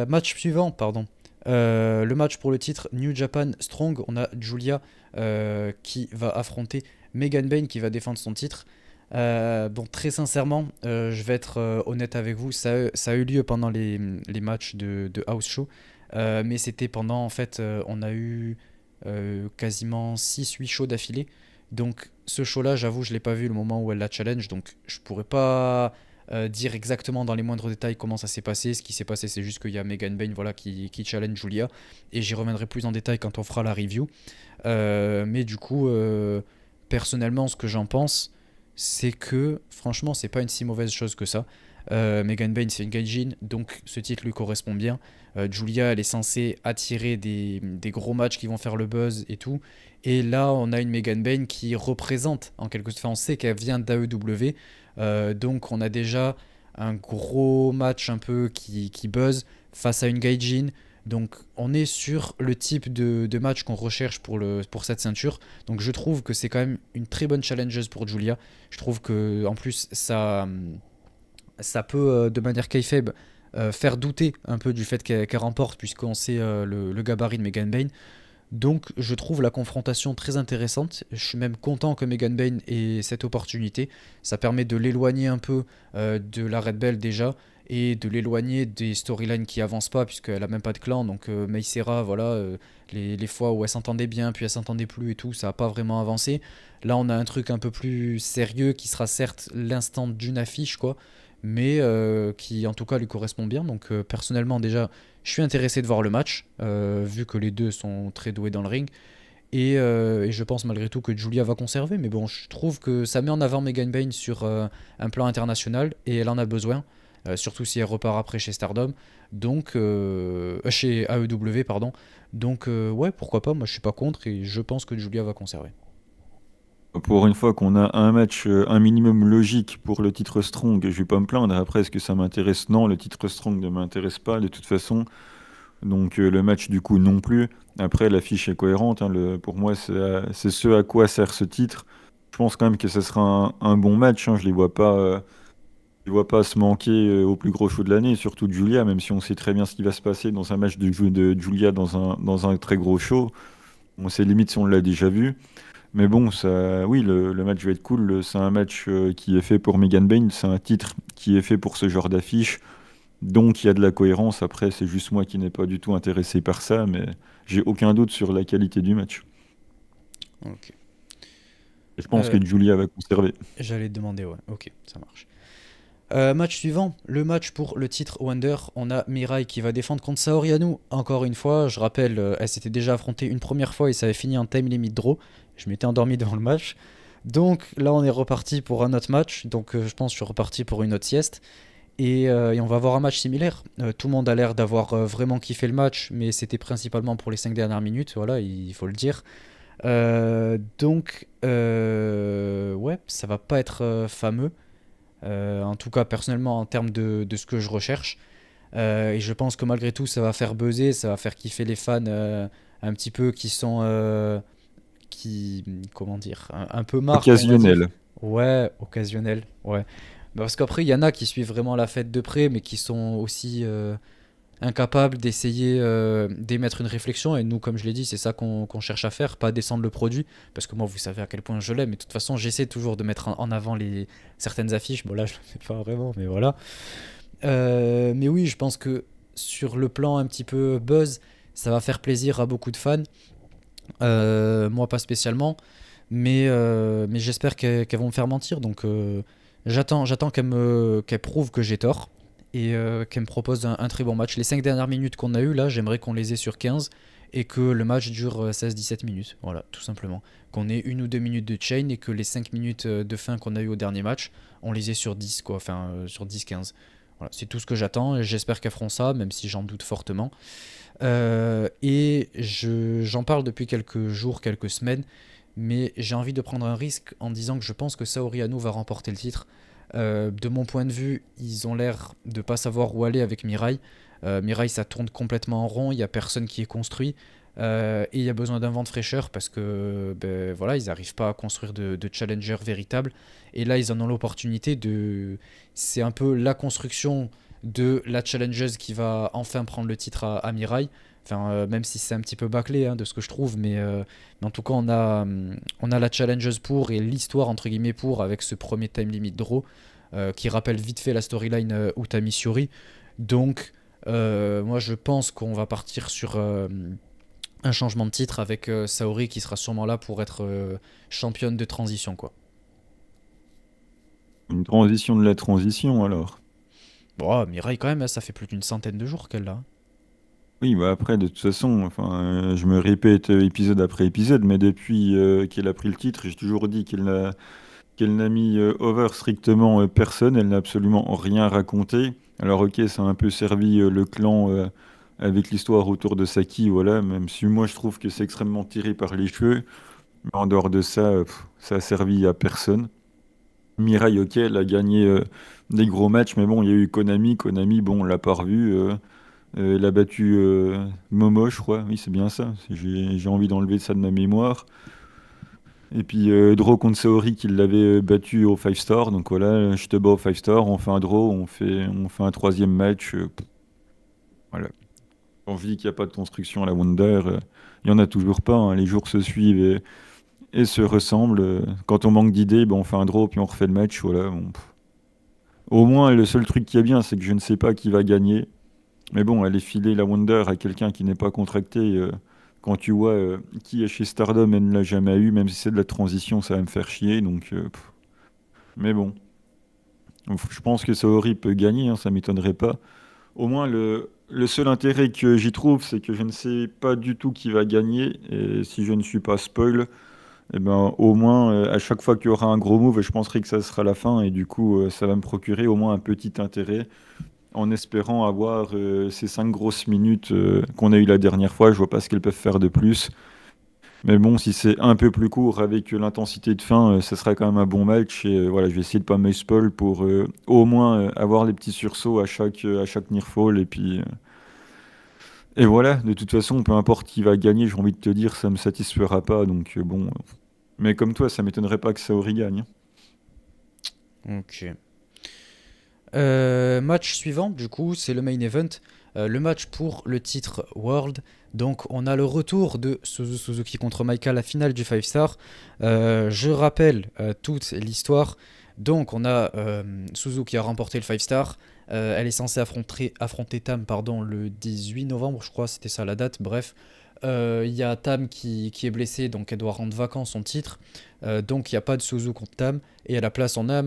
Match suivant, pardon. Le match pour le titre New Japan Strong. On a Julia qui va affronter Megan Bayne qui va défendre son titre. Bon, très sincèrement, je vais être honnête avec vous, ça a eu lieu pendant les matchs de House Show, mais c'était pendant, en fait, on a eu quasiment 6-8 shows d'affilée. Donc ce show-là, j'avoue, je l'ai pas vu le moment où elle la challenge, donc je pourrais pas dire exactement dans les moindres détails comment ça s'est passé. Ce qui s'est passé, c'est juste qu'il y a Megan Bayne voilà, qui challenge Julia, et j'y reviendrai plus en détail quand on fera la review. Mais du coup, personnellement, ce que j'en pense, c'est que franchement, c'est pas une si mauvaise chose que ça. Megan Bayne, c'est une gaijin, donc ce titre lui correspond bien. Julia, elle est censée attirer des gros matchs qui vont faire le buzz et tout. Et là, on a une Megan Bayne qui représente, en quelque sorte, on sait qu'elle vient d'AEW. Donc, on a déjà un gros match un peu qui buzz face à une gaijin. Donc on est sur le type de match qu'on recherche pour cette ceinture. Donc je trouve que c'est quand même une très bonne challengeuse pour Julia. Je trouve que en plus ça peut de manière kayfabe faire douter un peu du fait qu'elle remporte puisqu'on sait le gabarit de Megan Bayne. Donc je trouve la confrontation très intéressante. Je suis même content que Megan Bayne ait cette opportunité. Ça permet de l'éloigner un peu de la Red Bell déjà et de l'éloigner des storylines qui avancent pas puisqu'elle a même pas de clan. Donc Mei Seira, voilà, les fois où elle s'entendait bien puis elle s'entendait plus et tout, ça a pas vraiment avancé. Là on a un truc un peu plus sérieux qui sera certes l'instant d'une affiche quoi, mais qui en tout cas lui correspond bien. Donc personnellement déjà je suis intéressé de voir le match, vu que les deux sont très doués dans le ring. Et je pense malgré tout que Julia va conserver. Mais bon, je trouve que ça met en avant Megan Bayne sur un plan international. Et elle en a besoin. Surtout si elle repart après chez Stardom. Donc, chez AEW, pardon. Donc, ouais, pourquoi pas. Moi, je suis pas contre. Et je pense que Julia va conserver. Pour une fois qu'on a un match, un minimum logique pour le titre Strong, je vais pas me plaindre. Après, est-ce que ça m'intéresse? Non, le titre Strong ne m'intéresse pas de toute façon. Donc le match du coup non plus. Après, l'affiche est cohérente, hein. Pour moi, c'est ce à quoi sert ce titre. Je pense quand même que ce sera un bon match, hein. Je les vois pas se manquer au plus gros show de l'année, surtout de Julia, même si on sait très bien ce qui va se passer dans un match de jeu de Julia dans un très gros show. On sait limite si on l'a déjà vu. Mais bon, ça, oui, le match va être cool. C'est un match qui est fait pour Megan Bayne. C'est un titre qui est fait pour ce genre d'affiche. Donc il y a de la cohérence. Après, c'est juste moi qui n'ai pas du tout intéressé par ça, mais j'ai aucun doute sur la qualité du match. Ok. Et je pense Euh, que Julia va conserver. J'allais te demander, ouais. Ok, ça marche. Match suivant, le match pour le titre Wonder. On a Mirai qui va défendre contre Saori Anou. Encore une fois, je rappelle, elle s'était déjà affrontée une première fois et ça avait fini en time limit draw. Je m'étais endormi devant le match. Donc là, on est reparti pour un autre match. Donc je pense que je suis reparti pour une autre sieste. Et on va avoir un match similaire. Tout le monde a l'air d'avoir vraiment kiffé le match, mais c'était principalement pour les 5 dernières minutes, voilà, il faut le dire. Ouais, ça va pas être fameux. En tout cas, personnellement, en termes de ce que je recherche. Et je pense que malgré tout, ça va faire buzzer, ça va faire kiffer les fans un petit peu qui sont. Qui. Comment dire un peu marques, on va dire. Occasionnel. Ouais, occasionnel. Ouais. Bah, parce qu'après, il y en a qui suivent vraiment la fête de près, mais qui sont aussi incapables d'essayer d'émettre une réflexion. Et nous, comme je l'ai dit, c'est ça qu'on cherche à faire, pas descendre le produit. Parce que moi, vous savez à quel point je l'aime. Mais de toute façon, j'essaie toujours de mettre en avant certaines affiches. Bon, là, je le fais pas vraiment, mais voilà. Mais oui, je pense que sur le plan un petit peu buzz, ça va faire plaisir à beaucoup de fans. Moi, pas spécialement. Mais j'espère qu'elles vont me faire mentir. Donc, j'attends qu'elles prouvent que j'ai tort et qu'elles me proposent un très bon match. Les 5 dernières minutes qu'on a eues là, j'aimerais qu'on les ait sur 15 et que le match dure 16-17 minutes. Voilà, tout simplement. Qu'on ait 1 ou 2 minutes de chain et que les 5 minutes de fin qu'on a eu au dernier match, on les ait sur 10, quoi. Enfin, sur 10-15. Voilà, c'est tout ce que j'attends et j'espère qu'elles feront ça, même si j'en doute fortement. J'en parle depuis quelques jours, quelques semaines, mais j'ai envie de prendre un risque en disant que je pense que Saori Anou va remporter le titre. De mon point de vue, ils ont l'air de pas savoir où aller avec Mirai. Mirai, ça tourne complètement en rond, il n'y a personne qui est construit. Et il y a besoin d'un vent de fraîcheur parce que ben, voilà, ils n'arrivent pas à construire de challenger véritable. Et là, ils en ont l'opportunité de. C'est un peu la construction de la challengeuse qui va enfin prendre le titre à Mirai. Enfin, même si c'est un petit peu bâclé de ce que je trouve, mais en tout cas, on a la challengeuse pour et l'histoire entre guillemets pour avec ce premier time limit draw qui rappelle vite fait la storyline Utami Shiori. Donc, moi je pense qu'on va partir sur un changement de titre avec Saori qui sera sûrement là pour être championne de transition quoi. Une transition de la transition, alors. Bon, Mirai quand même, ça fait plus d'une centaine de jours qu'elle l'a. Oui, bah après, de toute façon, enfin, je me répète épisode après épisode, mais depuis qu'elle a pris le titre, j'ai toujours dit qu'elle n'a mis over strictement personne, elle n'a absolument rien raconté. Alors ok, ça a un peu servi le clan avec l'histoire autour de Saki, voilà, même si moi je trouve que c'est extrêmement tiré par les cheveux, mais en dehors de ça, ça a servi à personne. Mirai, ok, elle a gagné des gros matchs, mais bon, il y a eu Konami, Konami, bon, on l'a pas revu. Elle a battu Momo, je crois. Oui, c'est bien ça. J'ai envie d'enlever ça de ma mémoire. Et puis draw contre Saori qui l'avait battu au 5 star. Donc voilà, je te bats au 5 star, on fait un draw, on fait un troisième match. Voilà. Quand je dis qu'il n'y a pas de construction à la Wonder, il n'y en a toujours pas, hein. Les jours se suivent et se ressemblent. Quand on manque d'idées, ben, on fait un draw puis on refait le match. Voilà. Bon, pff. Au moins, le seul truc qui est bien, c'est que je ne sais pas qui va gagner. Mais bon, aller filer la Wonder à quelqu'un qui n'est pas contracté, quand tu vois qui est chez Stardom et ne l'a jamais eu, même si c'est de la transition, ça va me faire chier. Donc, mais bon, je pense que Saori peut gagner, hein, ça m'étonnerait pas. Au moins, le seul intérêt que j'y trouve, c'est que je ne sais pas du tout qui va gagner. Et si je ne suis pas spoil, eh ben, au moins, à chaque fois qu'il y aura un gros move, je penserai que ça sera la fin. Et du coup, ça va me procurer au moins un petit intérêt en espérant avoir ces 5 grosses minutes qu'on a eues la dernière fois. Je vois pas ce qu'elles peuvent faire de plus. Mais bon, si c'est un peu plus court avec l'intensité de fin, ça sera quand même un bon match. Et voilà, je vais essayer de pas me spoil pour au moins avoir les petits sursauts à chaque nearfall. Et voilà, de toute façon, peu importe qui va gagner, j'ai envie de te dire, ça me satisfera pas. Donc bon. Mais comme toi, ça m'étonnerait pas que Saori gagne, hein. Ok. Match suivant, du coup, c'est le main event. Le match pour le titre World. Donc, on a le retour de Suzuki contre Maika, la finale du 5 Star. Je rappelle toute l'histoire. Donc, on a Suzuki qui a remporté le 5 Star. Elle est censée affronter Tam pardon, le 18 novembre, je crois, c'était ça la date. Bref, il y a Tam qui est blessée, donc elle doit rendre vacant son titre. Donc, il n'y a pas de Suzu contre Tam. Et à la place, on a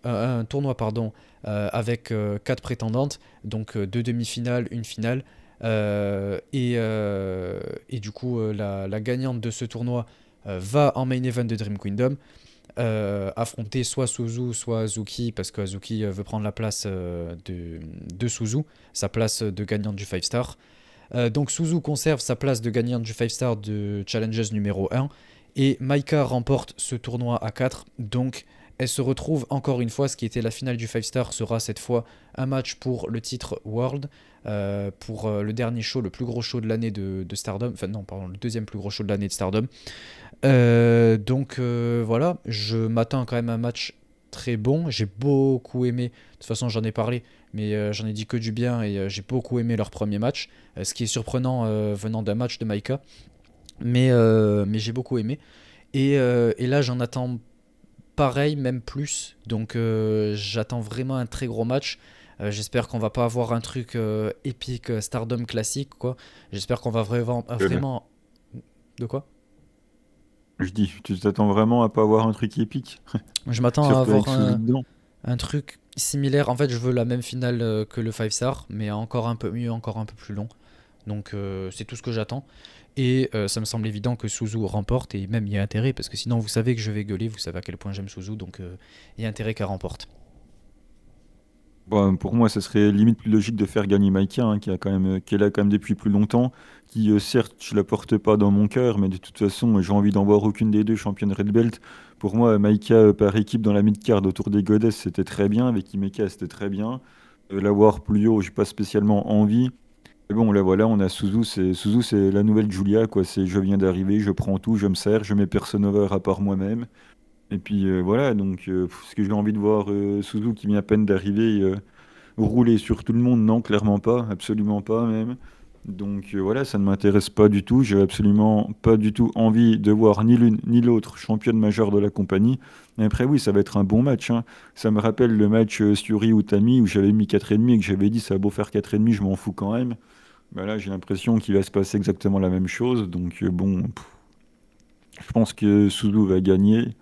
un tournoi, pardon, avec 4 prétendantes, donc 2 demi-finales, une finale. Et du coup, la gagnante de ce tournoi va en main event de Dream Kingdom affronter soit Suzu, soit Azuki, parce que Azuki veut prendre la place de Suzu, sa place de gagnante du 5 star. Donc Suzu conserve sa place de gagnante du 5 star de Challengers numéro 1 Et Maika remporte ce tournoi à 4. Donc elle se retrouve encore une fois, ce qui était la finale du 5 Star sera cette fois un match pour le titre World, pour le dernier show, le plus gros show de l'année de Stardom. Enfin non, pardon, le deuxième plus gros show de l'année de Stardom. Voilà, je m'attends quand même à un match très bon. J'ai beaucoup aimé, de toute façon j'en ai parlé, mais j'en ai dit que du bien et j'ai beaucoup aimé leur premier match. Ce qui est surprenant venant d'un match de Maika, mais j'ai beaucoup aimé. Et là j'en attends pareil, même plus. Donc j'attends vraiment un très gros match. J'espère qu'on va pas avoir un truc épique Stardom classique, quoi. J'espère qu'on va vraiment... De quoi? Je dis, tu t'attends vraiment à pas avoir un truc épique, Je m'attends à surtout avec avoir Suzu dedans. un truc similaire. En fait, je veux la même finale que le 5 Star, mais encore un peu mieux, encore un peu plus long. Donc c'est tout ce que j'attends. Et ça me semble évident que Suzu remporte, et même il y a intérêt, parce que sinon vous savez que je vais gueuler, vous savez à quel point j'aime Suzu, donc il y a intérêt qu'elle remporte. Bon, pour moi, ce serait limite plus logique de faire gagner Maïka, hein, qui est là quand même depuis plus longtemps, qui certes, je la porte pas dans mon cœur, mais de toute façon, j'ai envie d'en voir aucune des deux championnes Red Belt. Pour moi, Maïka par équipe dans la mid-card autour des Goddess, c'était très bien, avec Himeka, c'était très bien. La voir plus haut, j'ai pas spécialement envie. Mais bon, là voilà, on a Suzu, c'est la nouvelle Julia, quoi. C'est je viens d'arriver, je prends tout, je me sers, je mets personne over à part moi-même. Et puis voilà, donc ce que j'ai envie de voir Suzu qui vient à peine d'arriver rouler sur tout le monde, non, clairement pas, absolument pas même. Donc voilà, ça ne m'intéresse pas du tout. J'ai absolument pas du tout envie de voir ni l'une ni l'autre championne majeure de la compagnie. Mais après, oui, ça va être un bon match, hein. Ça me rappelle le match Syuri Utami où j'avais mis 4,5 et que j'avais dit ça a beau faire 4,5, je m'en fous quand même. Bah là, j'ai l'impression qu'il va se passer exactement la même chose. Donc bon, je pense que Suzu va gagner.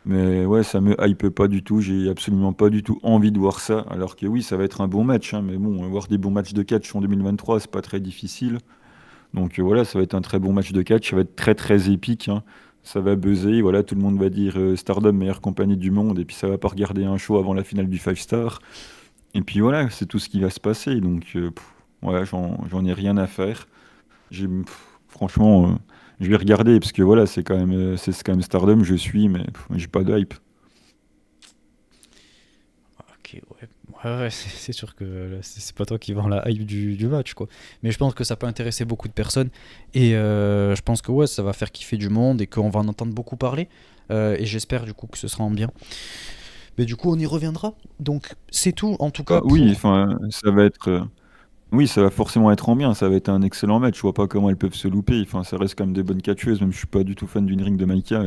Mais ouais, ça me hype pas du tout. J'ai absolument pas du tout envie de voir ça. Alors que oui, ça va être un bon match, hein, mais bon, voir des bons matchs de catch en 2023, c'est pas très difficile. Donc voilà, ça va être un très bon match de catch. Ça va être très très épique, hein. Ça va buzzer. Voilà, tout le monde va dire Stardom, meilleure compagnie du monde. Et puis ça va pas regarder un show avant la finale du 5 Star. Et puis voilà, c'est tout ce qui va se passer. Donc voilà, j'en ai rien à faire. Franchement, je vais regarder parce que voilà, c'est quand même Stardom, je suis, mais j'ai pas de hype. Ok, ouais. Ouais, c'est sûr que là, c'est pas toi qui vends la hype du match, quoi. Mais je pense que ça peut intéresser beaucoup de personnes. Et je pense que ouais, ça va faire kiffer du monde et qu'on va en entendre beaucoup parler. Et j'espère du coup que ce sera en bien. Mais du coup, on y reviendra. Donc, c'est tout, en tout cas, Bah oui, pour... enfin, ça va être, oui, ça va forcément être en bien. Ça va être un excellent match. Je vois pas comment elles peuvent se louper. Enfin, ça reste quand même des bonnes catcheuses. Même je suis pas du tout fan d'une ring de Maika.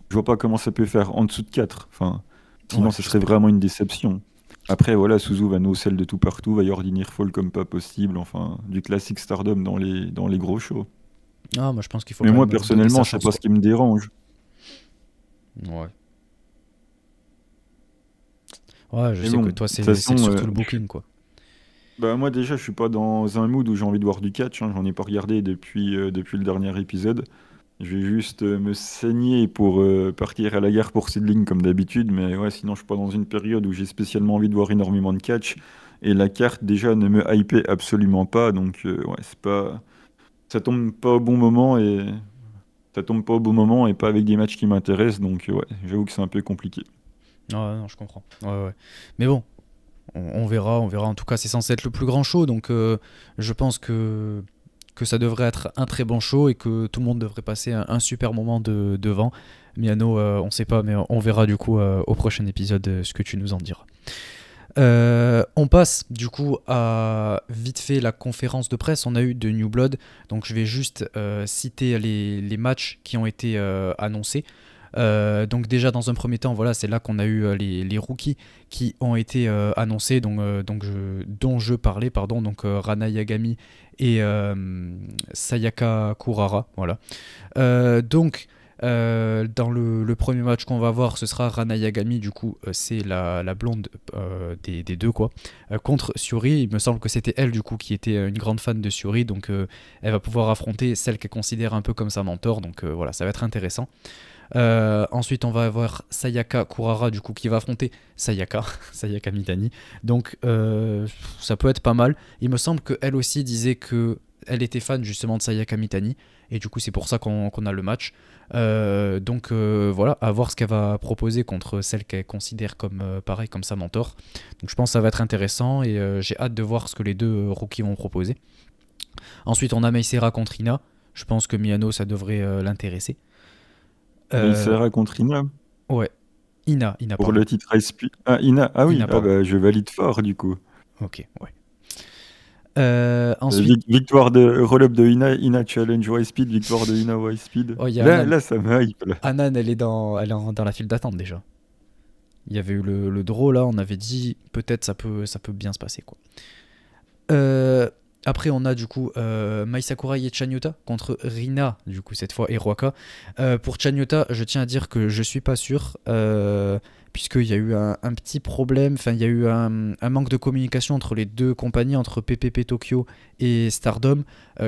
Je vois pas comment ça peut faire en dessous de 4. Enfin, sinon, Ouais, ce serait j'espère. vraiment une déception. Après, voilà, Suzu va no sell de tout partout, va y ordinaire fall comme pas possible. Enfin, du classique Stardom dans les gros shows. Ah, moi, je pense qu'il faut Mais quand moi, même donner sa personnellement, c'est chance, pas ce quoi. qui me dérange. Ouais. Ouais, je Mais sais bon, que de toi, toute c'est façon, surtout le booking, quoi. bah, moi déjà, je suis pas dans un mood où j'ai envie de voir du catch, hein. J'en ai pas regardé depuis le dernier épisode. Je vais juste me saigner pour partir à la gare pour Seedling comme d'habitude, mais ouais, sinon je suis pas dans une période où j'ai spécialement envie de voir énormément de catch. Et la carte déjà ne me hypait absolument pas, donc ouais, c'est pas, ça tombe pas au bon moment et ça tombe pas au bon moment et pas avec des matchs qui m'intéressent, donc ouais, j'avoue que c'est un peu compliqué. Ouais, non, je comprends. Ouais, ouais. Mais bon, on verra, on verra. En tout cas, c'est censé être le plus grand show, donc je pense que ça devrait être un très bon show et que tout le monde devrait passer un super moment devant. Miano, on sait pas, mais on verra du coup au prochain épisode ce que tu nous en diras. On passe du coup à vite fait la conférence de presse. On a eu de New Blood, donc je vais juste citer les matchs qui ont été annoncés. Donc déjà dans un premier temps, voilà, c'est là qu'on a eu les rookies qui ont été annoncés, dont je parlais, pardon, donc Rana Yagami et Sayaka Kurara, voilà. Donc dans le premier match qu'on va voir, ce sera Rana Yagami, du coup, c'est la blonde des deux, quoi, contre Syuri. Il me semble que c'était elle, du coup, qui était une grande fan de Syuri, donc elle va pouvoir affronter celle qu'elle considère un peu comme sa mentor, donc voilà, ça va être intéressant. Ensuite, on va avoir Sayaka Kurara, du coup, qui va affronter Sayaka Mitani. Donc, ça peut être pas mal. Il me semble qu'elle aussi disait que elle était fan justement de Sayaka Mitani, et du coup c'est pour ça qu'on a le match. Donc voilà, à voir ce qu'elle va proposer contre celle qu'elle considère comme pareil, comme sa mentor. Donc je pense que ça va être intéressant, et j'ai hâte de voir ce que les deux rookies vont proposer. Ensuite on a Meisera contre Ina, je pense que Miyano ça devrait l'intéresser. Mais il Euh, sera contre Ina ouais, Ina pour pardon. le titre High Speed. Ah, Ina, ah oui, Ina ah pardon. bah, je valide fort du coup. Ok, ouais. Ensuite, Victoire de roll-up de Ina, Ina Challenge High Speed, victoire de Ina High Speed. oh, il y a Là, Anan. là, ça me hype. Là. Anan, elle est dans la file d'attente déjà. Il y avait eu le draw là, on avait dit peut-être ça peut bien se passer quoi. Euh, Après on a du coup Mai Sakurai et Chanyota contre Rina du coup cette fois et Ruaka. Pour Chanyota, je tiens à dire que je suis pas sûr puisqu'il y a eu un petit problème, enfin il y a eu un manque de communication entre les deux compagnies, entre PPP Tokyo et Stardom,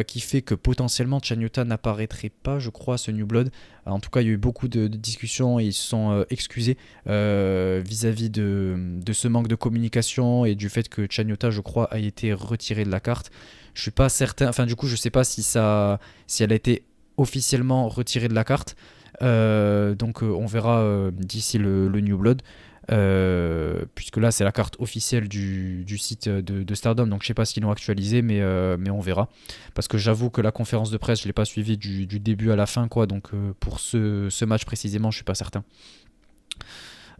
qui fait que potentiellement Chanyota n'apparaîtrait pas, je crois, à ce New Blood. En tout cas, il y a eu beaucoup de discussions et ils se sont excusés vis-à-vis de ce manque de communication et du fait que Chanyota, je crois, a été retiré de la carte. Je suis pas certain, enfin du coup, je sais pas si elle a été officiellement retirée de la carte. Donc on verra d'ici le New Blood. Puisque là c'est la carte officielle du site de Stardom, donc je sais pas s'ils l'ont actualisé, mais on verra, parce que j'avoue que la conférence de presse je l'ai pas suivie du début à la fin quoi, donc pour ce match précisément je suis pas certain.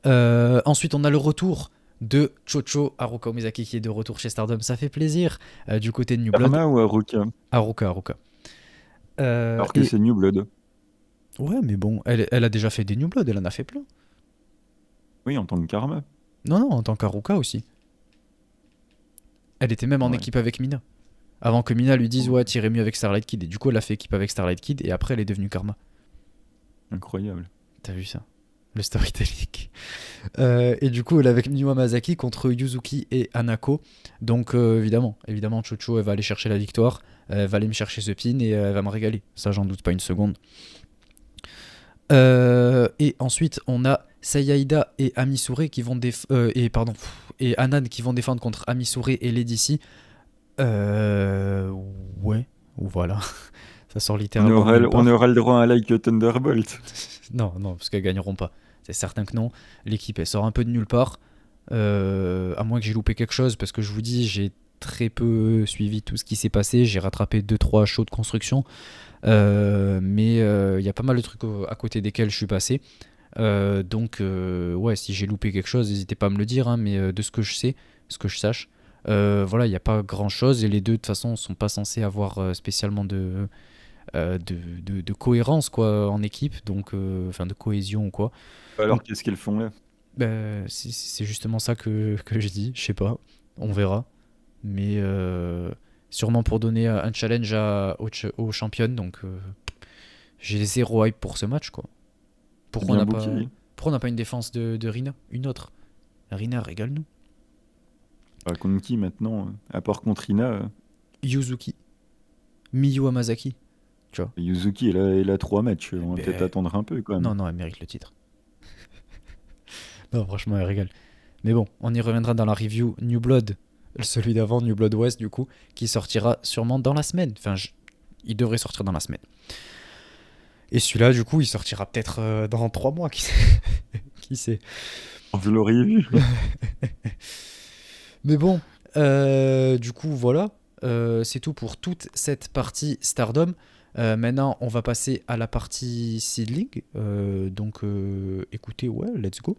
Ensuite on a le retour de Chocho Haruka Umezaki qui est de retour chez Stardom, ça fait plaisir, du côté de New Blood. Karma ou Haruka? Haruka. Alors que Et c'est New Blood. ouais mais bon, elle a déjà fait des New Blood, elle en a fait plein. Oui, en tant que Karma. Non, en tant qu'Haruka aussi. Elle était même en Ouais. équipe avec Mina. Avant que Mina lui dise Oh, ouais, t'irais mieux avec Starlight Kid. Et du coup, elle a fait équipe avec Starlight Kid et après, elle est devenue Karma. incroyable. T'as vu ça? Le storytelling. Et du coup, elle est avec Miwa Masaki contre Yuzuki et Hanako. Donc, évidemment, Chocho, elle va aller chercher la victoire. Elle va aller me chercher ce pin et elle va me régaler. Ça, j'en doute pas une seconde. Et ensuite, on a Sayaida et Amisure qui vont et Anan qui vont défendre contre Amisure et Lady C. Euh, ouais, voilà. Ça sort littéralement de nulle On part. aura le droit à un like Thunderbolt. Non, parce qu'elles gagneront pas. C'est certain que non. L'équipe, elle sort un peu de nulle part. À moins que j'ai loupé quelque chose, parce que je vous dis, j'ai très peu suivi tout ce qui s'est passé. J'ai rattrapé deux trois shows de construction. Mais il y a pas mal de trucs à côté desquels je suis passé. Donc, ouais, si j'ai loupé quelque chose, n'hésitez pas à me le dire. Hein, mais de ce que je sais, ce que je sache, voilà, il n'y a pas grand chose. Et les deux, de toute façon, sont pas censés avoir spécialement de cohérence quoi, en équipe. Donc, enfin, de cohésion ou quoi. Alors, Donc, qu'est-ce qu'ils font là? c'est justement ça que je dis. Je sais pas. On verra. Mais sûrement pour donner un challenge aux championnes. Donc, j'ai zéro hype pour ce match, quoi. C'est Pourquoi on bien n'a pas, booké. pourquoi on n'a pas une défense de Rina? Une autre. Rina, régale-nous. Bah, contre qui maintenant? À part contre Ina, Yuzuki. Miyu Hamasaki. Tu vois. Yuzuki, elle a 3 matchs. On va peut-être Ben, attendre un peu quand même. non, elle mérite le titre. Non, franchement, elle régale. Mais bon, on y reviendra dans la review New Blood. Celui d'avant, New Blood West, du coup, qui sortira sûrement dans la semaine. Enfin, il devrait sortir dans la semaine. Et celui-là, du coup, il sortira peut-être dans 3 mois. Qui sait? Qui sait? Vous l'auriez vu. Mais bon, du coup, voilà. C'est tout pour toute cette partie Stardom. Maintenant, on va passer à la partie Seedling. Donc, écoutez, ouais, let's go.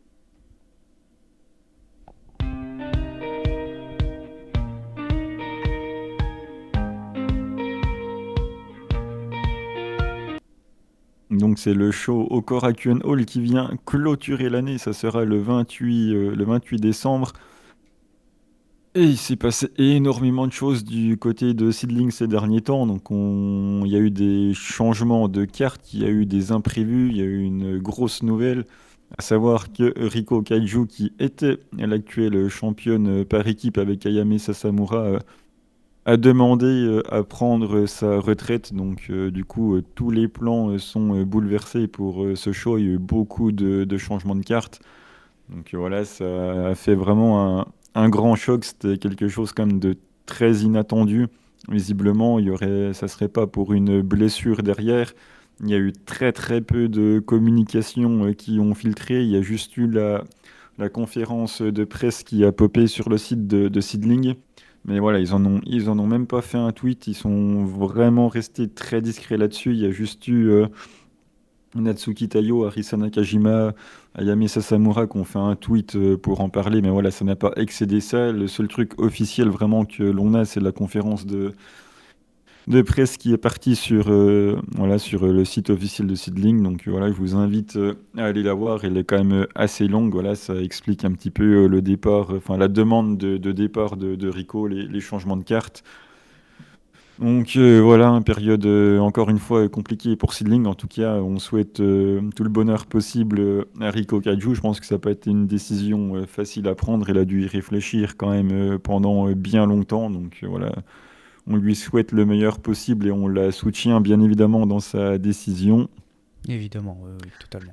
Donc c'est le show au Korakuen Hall qui vient clôturer l'année. Ça sera le 28 décembre. Et il s'est passé énormément de choses du côté de Seedling ces derniers temps. Donc il y a eu des changements de cartes, il y a eu des imprévus, il y a eu une grosse nouvelle, à savoir que Riko Kaiju, qui était l'actuelle championne par équipe avec Ayame Sasamura, a demandé à prendre sa retraite. Donc du coup, tous les plans sont bouleversés pour ce show. Il y a eu beaucoup de changements de cartes. Donc voilà, ça a fait vraiment un grand choc. C'était quelque chose comme de très inattendu. visiblement, ça serait pas pour une blessure derrière. Il y a eu très très peu de communications qui ont filtré. Il y a juste eu la conférence de presse qui a popé sur le site de Seedling. Mais voilà, ils en ont même pas fait un tweet. Ils sont vraiment restés très discrets là-dessus. Il y a juste eu Natsuki Tayo, Arisa Nakajima, Ayame Sasamura qui ont fait un tweet pour en parler. Mais voilà, ça n'a pas excédé ça. Le seul truc officiel vraiment que l'on a, c'est la conférence de presse qui est partie sur, voilà, sur le site officiel de Seedling. Donc voilà, je vous invite à aller la voir. Elle est quand même assez longue. Voilà, ça explique un petit peu le départ, enfin la demande de départ de Rico, les changements de cartes. Donc voilà, une période encore une fois compliquée pour Seedling. En tout cas, on souhaite tout le bonheur possible à Rico Kaju. Je pense que ça n'a pas été une décision facile à prendre. Il a dû y réfléchir quand même pendant bien longtemps. Donc voilà, on lui souhaite le meilleur possible et on la soutient bien évidemment dans sa décision. Évidemment, oui, oui, totalement.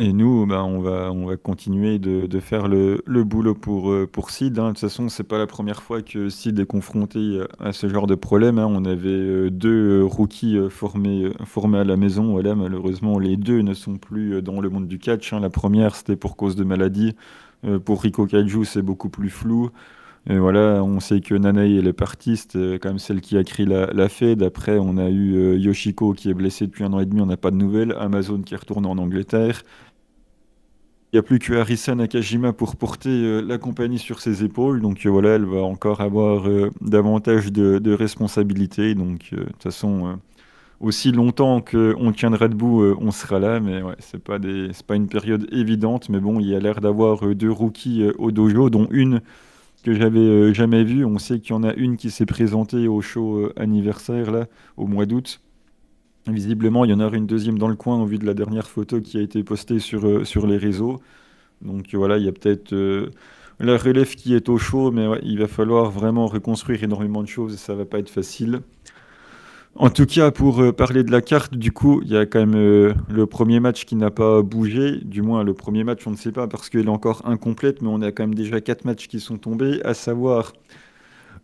Et nous, bah, on va continuer de faire le boulot pour Sid, hein. De toute façon, c'est pas la première fois que Sid est confronté à ce genre de problème, hein. On avait deux rookies formés à la maison. Voilà, malheureusement, les deux ne sont plus dans le monde du catch, hein. La première, c'était pour cause de maladie. Pour Rico Kaiju, c'est beaucoup plus flou. Et voilà, on sait que Nanae, elle est partie, c'était quand même celle qui a créé la Fed. Après, on a eu Yoshiko qui est blessé depuis 1 an et demi, on n'a pas de nouvelles. Amazon qui est retourné en Angleterre. Il n'y a plus que Arisa Nakajima pour porter la compagnie sur ses épaules. Donc voilà, elle va encore avoir davantage de responsabilités. Donc de toute façon, aussi longtemps qu'on tiendra debout, on sera là. Mais ouais, c'est pas une période évidente. Mais bon, il y a l'air d'avoir deux rookies au dojo, dont une que j'avais jamais vue. On sait qu'il y en a une qui s'est présentée au show anniversaire là, au mois d'août. Visiblement, il y en aura une deuxième dans le coin au vu de la dernière photo qui a été postée sur les réseaux. Donc voilà, il y a peut-être la relève qui est au chaud, mais ouais, il va falloir vraiment reconstruire énormément de choses et ça va pas être facile. En tout cas, pour parler de la carte, du coup, il y a quand même le premier match qui n'a pas bougé. Du moins, le premier match, on ne sait pas parce qu'il est encore incomplète, mais on a quand même déjà 4 matchs qui sont tombés, à savoir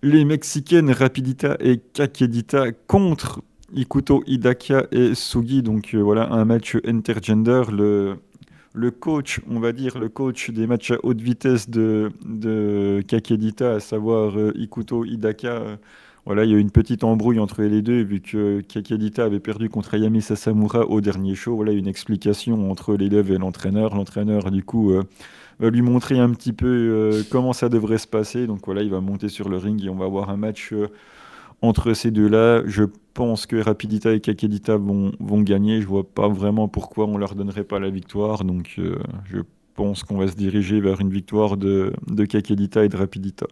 les Mexicaines Rapidita et Kakedita contre Ikuto Hidaka et Sugi. Donc voilà, un match intergender. Le coach, on va dire, le coach des matchs à haute vitesse de Kakedita, à savoir Ikuto Hidaka. Voilà, il y a eu une petite embrouille entre les deux, vu que Kakedita avait perdu contre Ayami Sasamura au dernier show. Voilà, une explication entre l'élève et l'entraîneur. L'entraîneur, du coup, va lui montrer un petit peu comment ça devrait se passer. Donc voilà, il va monter sur le ring et on va avoir un match entre ces deux-là. Je pense que Rapidita et Kakedita vont gagner. Je vois pas vraiment pourquoi on leur donnerait pas la victoire. Donc je pense qu'on va se diriger vers une victoire de Kakedita et de Rapidita.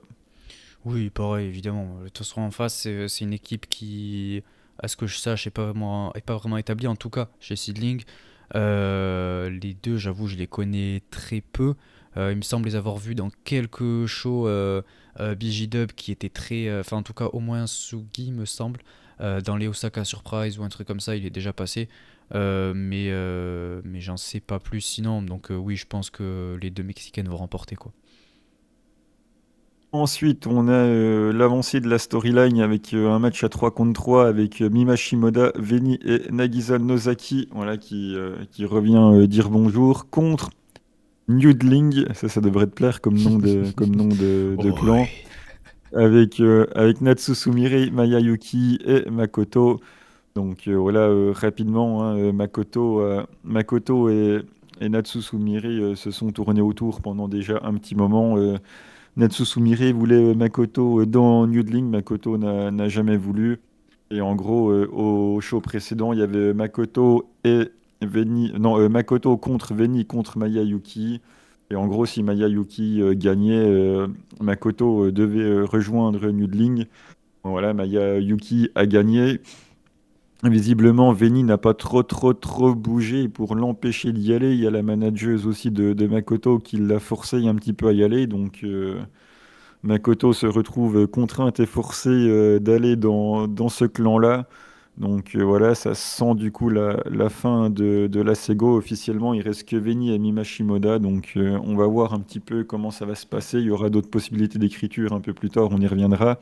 Oui, pareil, évidemment. De toute façon, en face, c'est une équipe qui, à ce que je sache, est pas vraiment établie, en tout cas, chez Seedling. Les deux, j'avoue, je les connais très peu. Il me semble les avoir vus dans quelques shows BG Dub qui étaient très. Enfin, en tout cas, au moins Sugi, me semble. Dans les Osaka Surprise ou un truc comme ça, il est déjà passé. Mais j'en sais pas plus sinon. Donc, oui, je pense que les deux Mexicaines vont remporter, quoi. Ensuite, on a l'avancée de la storyline avec un match à 3 contre 3 avec Mima Shimoda, Veni et Nagisa Nozaki, voilà, qui revient dire bonjour contre Noodling, ça devrait te plaire comme nom de Oh, clan, ouais. avec Natsu Sumire, Maya Yuki et Makoto. Donc voilà, rapidement, hein, Makoto et Natsu Sumire se sont tournés autour pendant déjà un petit moment. Natsu Sumire voulait Makoto dans Noodling, Makoto n'a jamais voulu. Et en gros, au show précédent, il y avait Makoto et Veni, non, Makoto contre Veni contre Maya Yuki. Et en gros, si Maya Yuki gagnait, Makoto devait rejoindre Noodling. Voilà, Maya Yuki a gagné. Visiblement, Veni n'a pas trop bougé pour l'empêcher d'y aller. Il y a la manageuse aussi de Makoto qui l'a forcé un petit peu à y aller. Donc, Makoto se retrouve contrainte et forcée d'aller dans ce clan-là. Donc voilà, ça sent du coup la fin de la Sego. Officiellement, il reste que Veni et Mima Shimoda. Donc on va voir un petit peu comment ça va se passer. Il y aura d'autres possibilités d'écriture un peu plus tard, on y reviendra.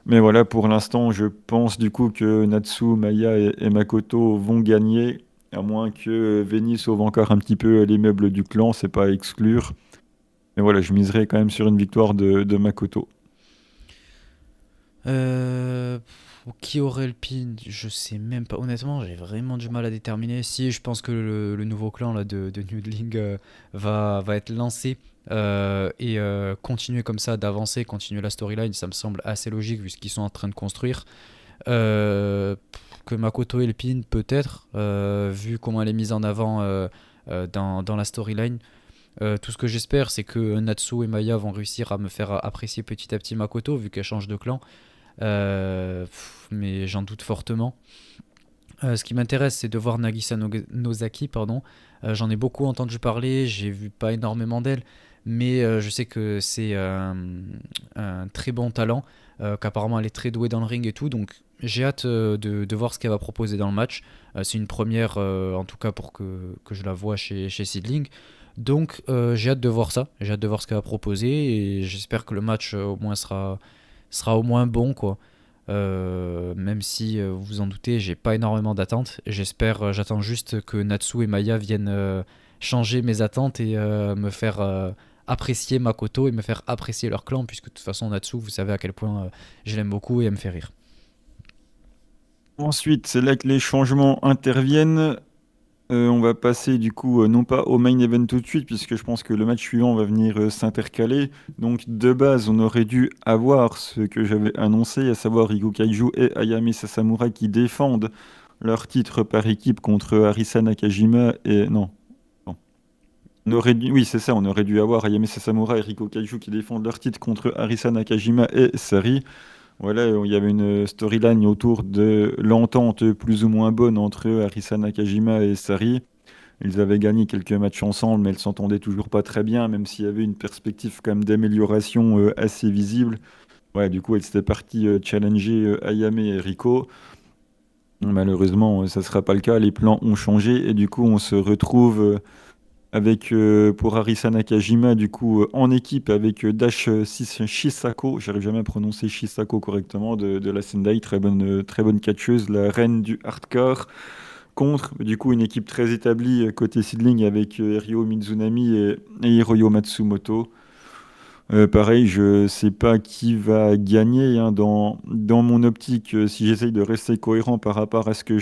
Mais voilà, pour l'instant, je pense du coup que Natsu, Maya et Makoto vont gagner, à moins que Venny sauve encore un petit peu les meubles du clan, c'est pas à exclure. Mais voilà, je miserais quand même sur une victoire de Makoto. Qui aurait le pin? Je sais même pas. Honnêtement, j'ai vraiment du mal à déterminer. Si, je pense que le nouveau clan là, de Noodling va être lancé et continuer comme ça, d'avancer, continuer la storyline. Ça me semble assez logique vu ce qu'ils sont en train de construire. Que Makoto ait le pin, peut-être, vu comment elle est mise en avant dans la storyline. Tout ce que j'espère, c'est que Natsu et Maya vont réussir à me faire apprécier petit à petit Makoto, vu qu'elle change de clan. Mais j'en doute fortement. Ce qui m'intéresse, c'est de voir Nagisa Nozaki, pardon. J'en ai beaucoup entendu parler, j'ai vu pas énormément d'elle, mais je sais que c'est un très bon talent, qu'apparemment elle est très douée dans le ring et tout, donc j'ai hâte de voir ce qu'elle va proposer dans le match. C'est une première, en tout cas pour que je la vois chez Seedling. Donc j'ai hâte de voir ça, j'ai hâte de voir ce qu'elle va proposer et j'espère que le match au moins sera au moins bon, quoi. Même si vous vous en doutez, j'ai pas énormément d'attentes. J'attends juste que Natsu et Maya viennent changer mes attentes et me faire apprécier Makoto et me faire apprécier leur clan, puisque de toute façon Natsu, vous savez à quel point je l'aime beaucoup et elle me fait rire. Ensuite, c'est là que les changements interviennent. On va passer du coup non pas au main event tout de suite, puisque je pense que le match suivant va venir s'intercaler. Donc de base, on aurait dû avoir ce que j'avais annoncé, à savoir Rigo Kaiju et Ayame Sasamura qui défendent leur titre par équipe contre Arisa Nakajima et... Non, non. Oui, c'est ça, on aurait dû avoir Ayame Sasamura et Rigo Kaiju qui défendent leur titre contre Arisa Nakajima et Sari. Voilà, il y avait une storyline autour de l'entente plus ou moins bonne entre Arisa Nakajima et Sari. Ils avaient gagné quelques matchs ensemble, mais ils s'entendaient toujours pas très bien, même s'il y avait une perspective quand même d'amélioration assez visible. Ouais, du coup, ils étaient partis challenger Ayame et Rico. Malheureusement, ça ne sera pas le cas. Les plans ont changé et du coup, on se retrouve avec pour Arisa Nakajima, du coup, en équipe avec Shisako. J'arrive jamais à prononcer Shisako correctement de la Sendai, très bonne catcheuse, la reine du hardcore. Contre, du coup, une équipe très établie côté seedling avec Ryo Mizunami et Hiroyo Matsumoto. Pareil, je sais pas qui va gagner hein, dans mon optique. Si j'essaye de rester cohérent par rapport à ce que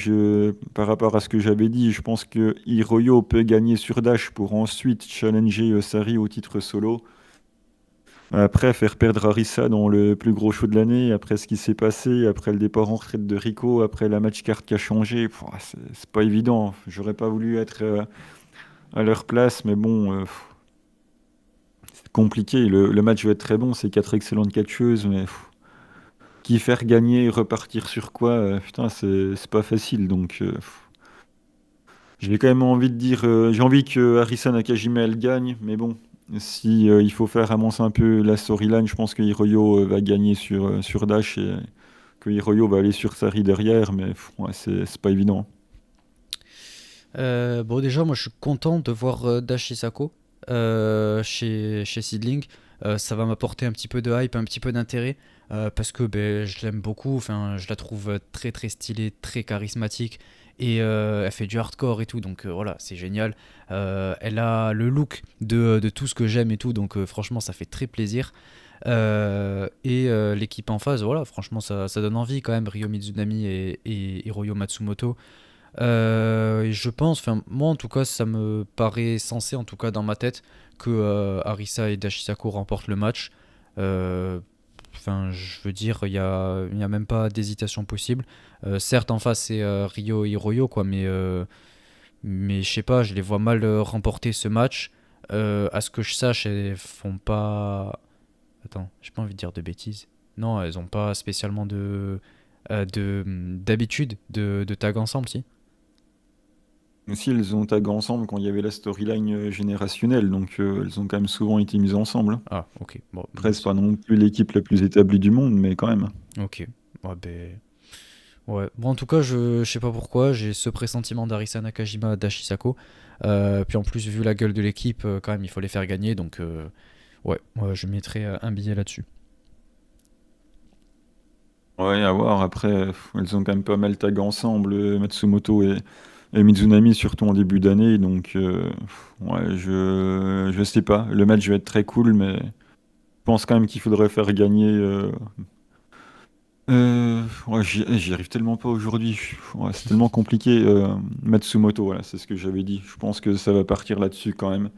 j'avais dit, je pense que Hiroyo peut gagner sur Dash pour ensuite challenger Sari au titre solo. Après, faire perdre Arisa dans le plus gros show de l'année, après ce qui s'est passé, après le départ en retraite de Rico, après la match card qui a changé, c'est pas évident. J'aurais pas voulu être à leur place, mais bon, c'est compliqué. Le match va être très bon, c'est quatre excellentes catcheuses, mais qui faire gagner, repartir sur quoi, putain, c'est pas facile. Donc, j'ai quand même envie de dire, j'ai envie que Arisa Nakajima elle gagne, mais bon, si il faut faire avancer un peu la storyline, je pense que Hiroyo va gagner sur Dash et que Hiroyo va aller sur Sari derrière, mais ouais, c'est pas évident. Bon, déjà, moi je suis content de voir Dash Hisako chez Seedling. Ça va m'apporter un petit peu de hype, un petit peu d'intérêt parce que ben, je l'aime beaucoup. Enfin, je la trouve très très stylée, très charismatique et elle fait du hardcore et tout. Donc voilà, c'est génial. Elle a le look de tout ce que j'aime et tout. Donc franchement, ça fait très plaisir. L'équipe en face, voilà, franchement, ça donne envie quand même. Ryo Mizunami et Hiroyo Matsumoto. Et je pense, enfin moi en tout cas ça me paraît censé en tout cas dans ma tête que Arisa et Dashisako remportent le match. Euh, Enfin je veux dire il y a même pas d'hésitation possible. Certes en face c'est Ryo et Hiroyo quoi mais je sais pas je les vois mal remporter ce match. À ce que je sache elles font pas. Attends j'ai pas envie de dire de bêtises. Non elles ont pas spécialement d'habitude de tag ensemble si. Aussi, elles ont tagué ensemble quand il y avait la storyline générationnelle, donc elles ont quand même souvent été mises ensemble, hein. Ah, ok. Bon, Après, c'est pas non plus l'équipe la plus établie du monde, mais quand même. ok. Ouais, ben, ouais. Bon, en tout cas, je sais pas pourquoi, j'ai ce pressentiment d'Arisa Nakajima d'Ashisako. Puis en plus, vu la gueule de l'équipe, quand même, il faut les faire gagner. Donc, ouais, je mettrai un billet là-dessus. Ouais, à voir. Après, elles ont quand même pas mal tagué ensemble, Matsumoto et Mizunami, surtout en début d'année. Donc, ouais, je sais pas. Le match va être très cool, mais je pense quand même qu'il faudrait faire gagner. Ouais, j'y arrive tellement pas aujourd'hui. Ouais, c'est tellement compliqué. Matsumoto, voilà, c'est ce que j'avais dit. Je pense que ça va partir là-dessus quand même.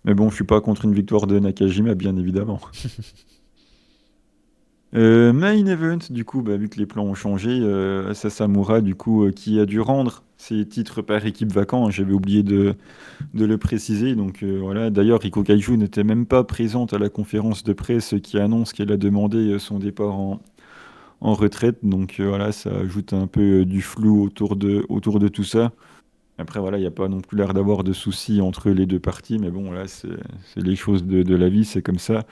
Mais bon, je suis pas contre une victoire de Nakajima, bien évidemment. Main event, du coup, bah, vu que les plans ont changé, Sasamura, du coup, qui a dû rendre ses titres par équipe vacants, hein, j'avais oublié de le préciser. Donc voilà. D'ailleurs, Riko Kaiju n'était même pas présente à la conférence de presse qui annonce qu'elle a demandé son départ en retraite. Donc voilà, ça ajoute un peu du flou autour de tout ça. Après, voilà, il n'y a pas non plus l'air d'avoir de soucis entre les deux parties, mais bon, là, c'est les choses de la vie, c'est comme ça.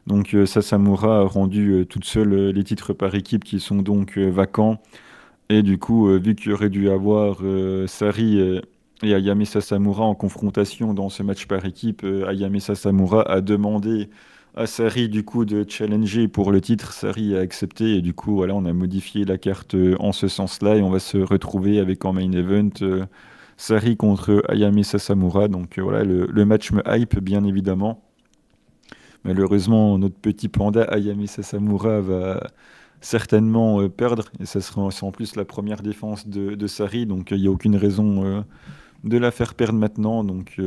Donc Sasamura a rendu toute seule les titres par équipe qui sont donc vacants. Et du coup, vu qu'il y aurait dû avoir Sari et Ayame Sasamura en confrontation dans ce match par équipe, Ayame Sasamura a demandé à Sari du coup de challenger pour le titre. Sari a accepté et du coup, voilà, on a modifié la carte en ce sens-là et on va se retrouver avec en main event Sari contre Ayame Sasamura. Donc voilà, le match me hype bien évidemment. Malheureusement, notre petit panda Ayame Sasamura va certainement perdre. Et ça sera c'est en plus la première défense de Sari. Donc il n'y a aucune raison de la faire perdre maintenant. Donc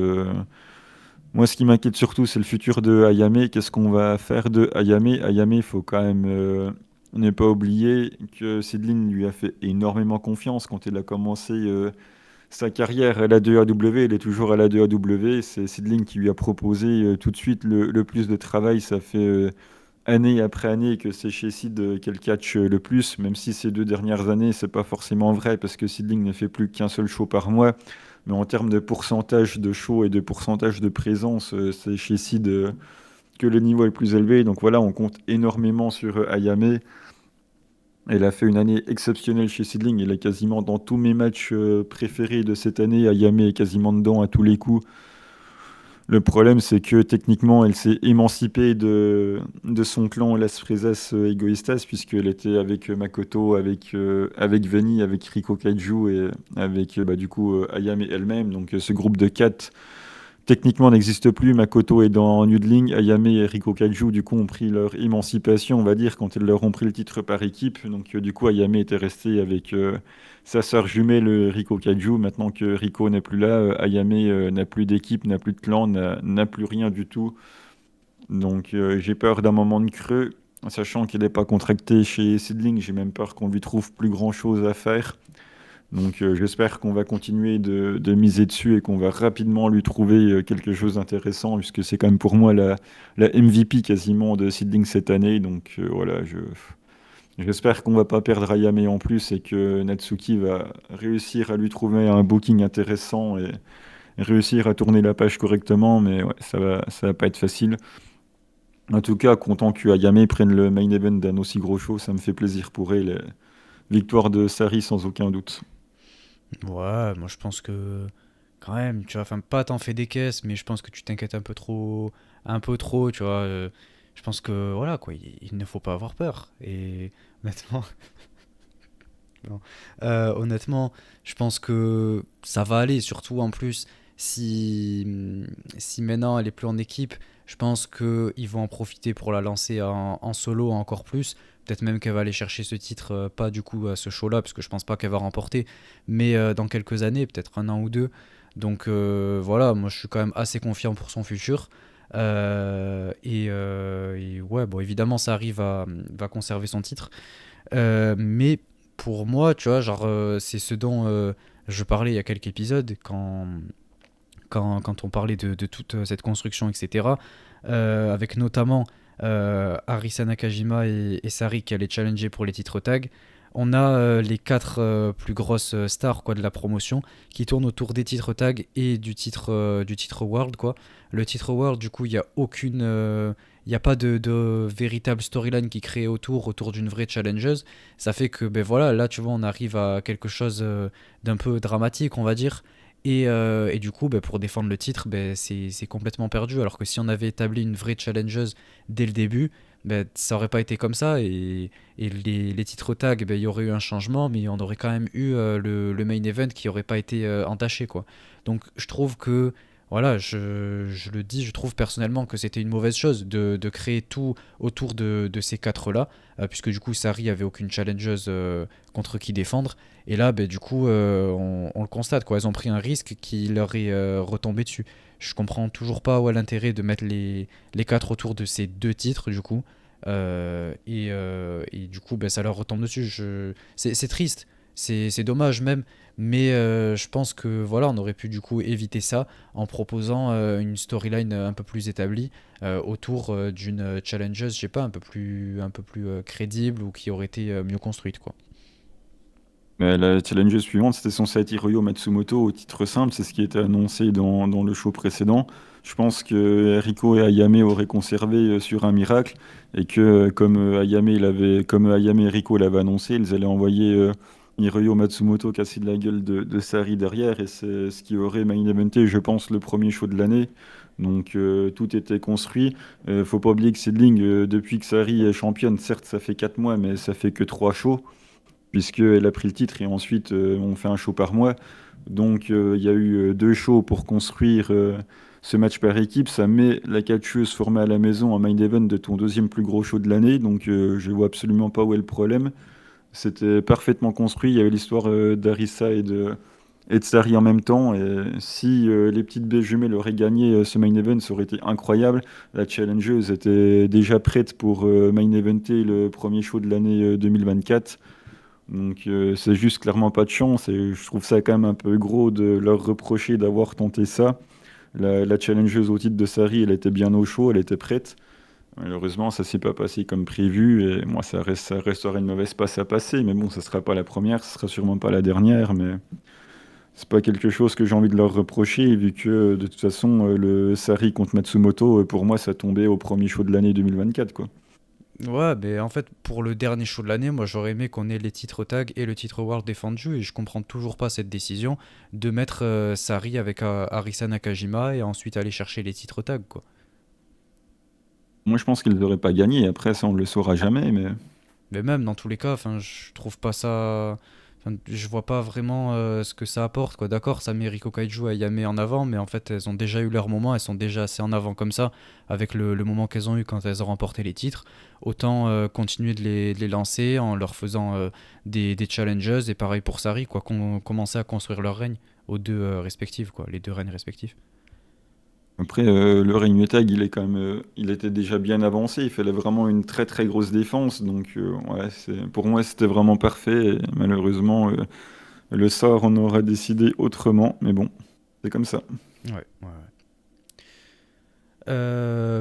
moi, ce qui m'inquiète surtout, c'est le futur de Ayame. Qu'est-ce qu'on va faire de Ayame? Ayame, il faut quand même ne pas oublier que Sidlin lui a fait énormément confiance quand il a commencé sa carrière à la 2AW. Il est toujours à la 2AW. C'est Sidling qui lui a proposé tout de suite le plus de travail. Ça fait année après année que c'est chez Sid qu'elle catch le plus, même si ces 2 dernières années, c'est pas forcément vrai parce que Sidling ne fait plus qu'un seul show par mois. Mais en termes de pourcentage de show et de pourcentage de présence, c'est chez Sid que le niveau est le plus élevé. Donc voilà, on compte énormément sur Ayame. Elle a fait une année exceptionnelle chez Sidling. Elle est quasiment dans tous mes matchs préférés de cette année. Ayame est quasiment dedans à tous les coups. Le problème, c'est que techniquement, elle s'est émancipée de son clan Las Fresas Egoistas, puisqu'elle était avec Makoto, avec Veni, avec Riko Kaiju et avec bah, du coup Ayame elle-même. Donc ce groupe de 4 techniquement n'existe plus. Makoto est dans Noodling, Ayame et Riko Kaiju du coup ont pris leur émancipation, on va dire, quand ils leur ont pris le titre par équipe. Donc du coup Ayame était resté avec sa sœur jumelle Riko Kaiju. Maintenant que Riko n'est plus là, Ayame n'a plus d'équipe, n'a plus de clan, n'a plus rien du tout. Donc j'ai peur d'un moment de creux, sachant qu'il n'est pas contracté chez Sidling. J'ai même peur qu'on lui trouve plus grand-chose à faire. Donc j'espère qu'on va continuer de miser dessus et qu'on va rapidement lui trouver quelque chose d'intéressant, puisque c'est quand même pour moi la MVP quasiment de Seedling cette année. Donc voilà, j'espère qu'on va pas perdre Ayame en plus et que Natsuki va réussir à lui trouver un booking intéressant et réussir à tourner la page correctement. Mais ouais, ça va pas être facile. En tout cas, content que Ayame prenne le main event d'un aussi gros show, ça me fait plaisir pour elle. Victoire de Sari sans aucun doute. Ouais, moi je pense que quand même, tu vois, enfin pas t'en fais des caisses, mais je pense que tu t'inquiètes un peu trop, tu vois. Je pense que voilà quoi, il ne faut pas avoir peur. Et honnêtement, non. Honnêtement, je pense que ça va aller. Surtout en plus, si maintenant elle est plus en équipe, je pense qu'ils vont en profiter pour la lancer en solo encore plus. Peut-être même qu'elle va aller chercher ce titre, pas du coup à ce show-là, parce que je pense pas qu'elle va remporter, mais dans quelques années, peut-être un an ou deux. Donc voilà, moi je suis quand même assez confiant pour son futur. Et ouais, bon, évidemment, ça arrive va conserver son titre. Mais pour moi, tu vois, genre, c'est ce dont je parlais il y a quelques épisodes quand on parlait de toute cette construction, etc. Avec notamment Arisa Nakajima et Sari qui allaient challenger pour les titres tag. On a les 4 plus grosses stars quoi, de la promotion qui tournent autour des titres tag et du titre World. Quoi. Le titre World, du coup, il n'y a aucune. Il n'y a pas de véritable storyline qui crée autour d'une vraie challengeuse. Ça fait que, ben voilà, là, tu vois, on arrive à quelque chose d'un peu dramatique, on va dire. Et du coup, ben, pour défendre le titre, ben, c'est complètement perdu. Alors que si on avait établi une vraie challengeuse dès le début, ben, ça aurait pas été comme ça et les titres tag, ben, il y aurait eu un changement, mais on aurait quand même eu le main event qui aurait pas été entaché, quoi. Donc je trouve que, voilà, je le dis, je trouve personnellement que c'était une mauvaise chose de créer tout autour de ces quatre-là, puisque du coup Sari avait aucune challengeuse contre qui défendre. Et là, ben, du coup, on le constate, quoi. Elles ont pris un risque qui leur est retombé dessus. Je comprends toujours pas où est l'intérêt de mettre les quatre autour de ces deux titres, du coup. Et du coup, ben, ça leur retombe dessus. C'est triste, c'est dommage même. Mais je pense que voilà, on aurait pu du coup éviter ça en proposant une storyline un peu plus établie autour d'une challengeuse, je sais pas, un peu plus crédible ou qui aurait été mieux construite, quoi. Mais la challenge suivante, c'était censé être Hiroyo Matsumoto au titre simple, c'est ce qui était annoncé dans le show précédent. Je pense que Rico et Ayame auraient conservé sur un miracle et que comme Ayame et Rico l'avaient annoncé, ils allaient envoyer Hiroyo Matsumoto casser de la gueule de Sari derrière et c'est ce qui aurait main eventé, je pense, le premier show de l'année. Donc tout était construit. Faut pas oublier que Seedling, depuis que Sari est championne, certes ça fait 4 mois, mais ça fait que 3 shows puisqu'elle a pris le titre et ensuite on fait un show par mois. Donc il y a eu 2 shows pour construire ce match par équipe. Ça met la catcheuse formée à la maison en main event de ton deuxième plus gros show de l'année. Donc je vois absolument pas où est le problème. C'était parfaitement construit. Il y avait l'histoire d'Arisa et de Sari en même temps. Et si les petites baies jumelles auraient gagné ce main event, ça aurait été incroyable. La challengeuse était déjà prête pour main eventer le premier show de l'année 2024. Donc c'est juste clairement pas de chance et je trouve ça quand même un peu gros de leur reprocher d'avoir tenté ça. La challengeuse au titre de Sari, elle était bien au chaud, elle était prête. Malheureusement, ça s'est pas passé comme prévu et moi ça resterait une mauvaise passe à passer. Mais bon, ça sera pas la première, ce sera sûrement pas la dernière, mais c'est pas quelque chose que j'ai envie de leur reprocher vu que de toute façon le Sari contre Matsumoto, pour moi ça tombait au premier show de l'année 2024 quoi. Ouais, mais en fait, pour le dernier show de l'année, moi j'aurais aimé qu'on ait les titres tag et le titre world défendu, et je comprends toujours pas cette décision de mettre Sari avec Arisa Nakajima et ensuite aller chercher les titres tag, quoi. Moi je pense qu'ils n'auraient pas gagné, après ça on le saura jamais, mais Mais même dans tous les cas, enfin, je trouve pas ça. Enfin, je vois pas vraiment ce que ça apporte, quoi. D'accord, ça met Riko Kaiju et Yame en avant, mais en fait, elles ont déjà eu leur moment, elles sont déjà assez en avant comme ça, avec le moment qu'elles ont eu quand elles ont remporté les titres. Autant continuer de les lancer en leur faisant des challenges, et pareil pour Sari, quoi. Commencer à construire leur règne aux deux respectifs, quoi. Les deux règnes respectifs. après, le Ryu Tag, il est quand même, il était déjà bien avancé. Il fallait vraiment une très très grosse défense. Donc, ouais, pour moi, c'était vraiment parfait. Et malheureusement, le sort on aurait décidé autrement. Mais bon, c'est comme ça. Ouais, ouais, ouais.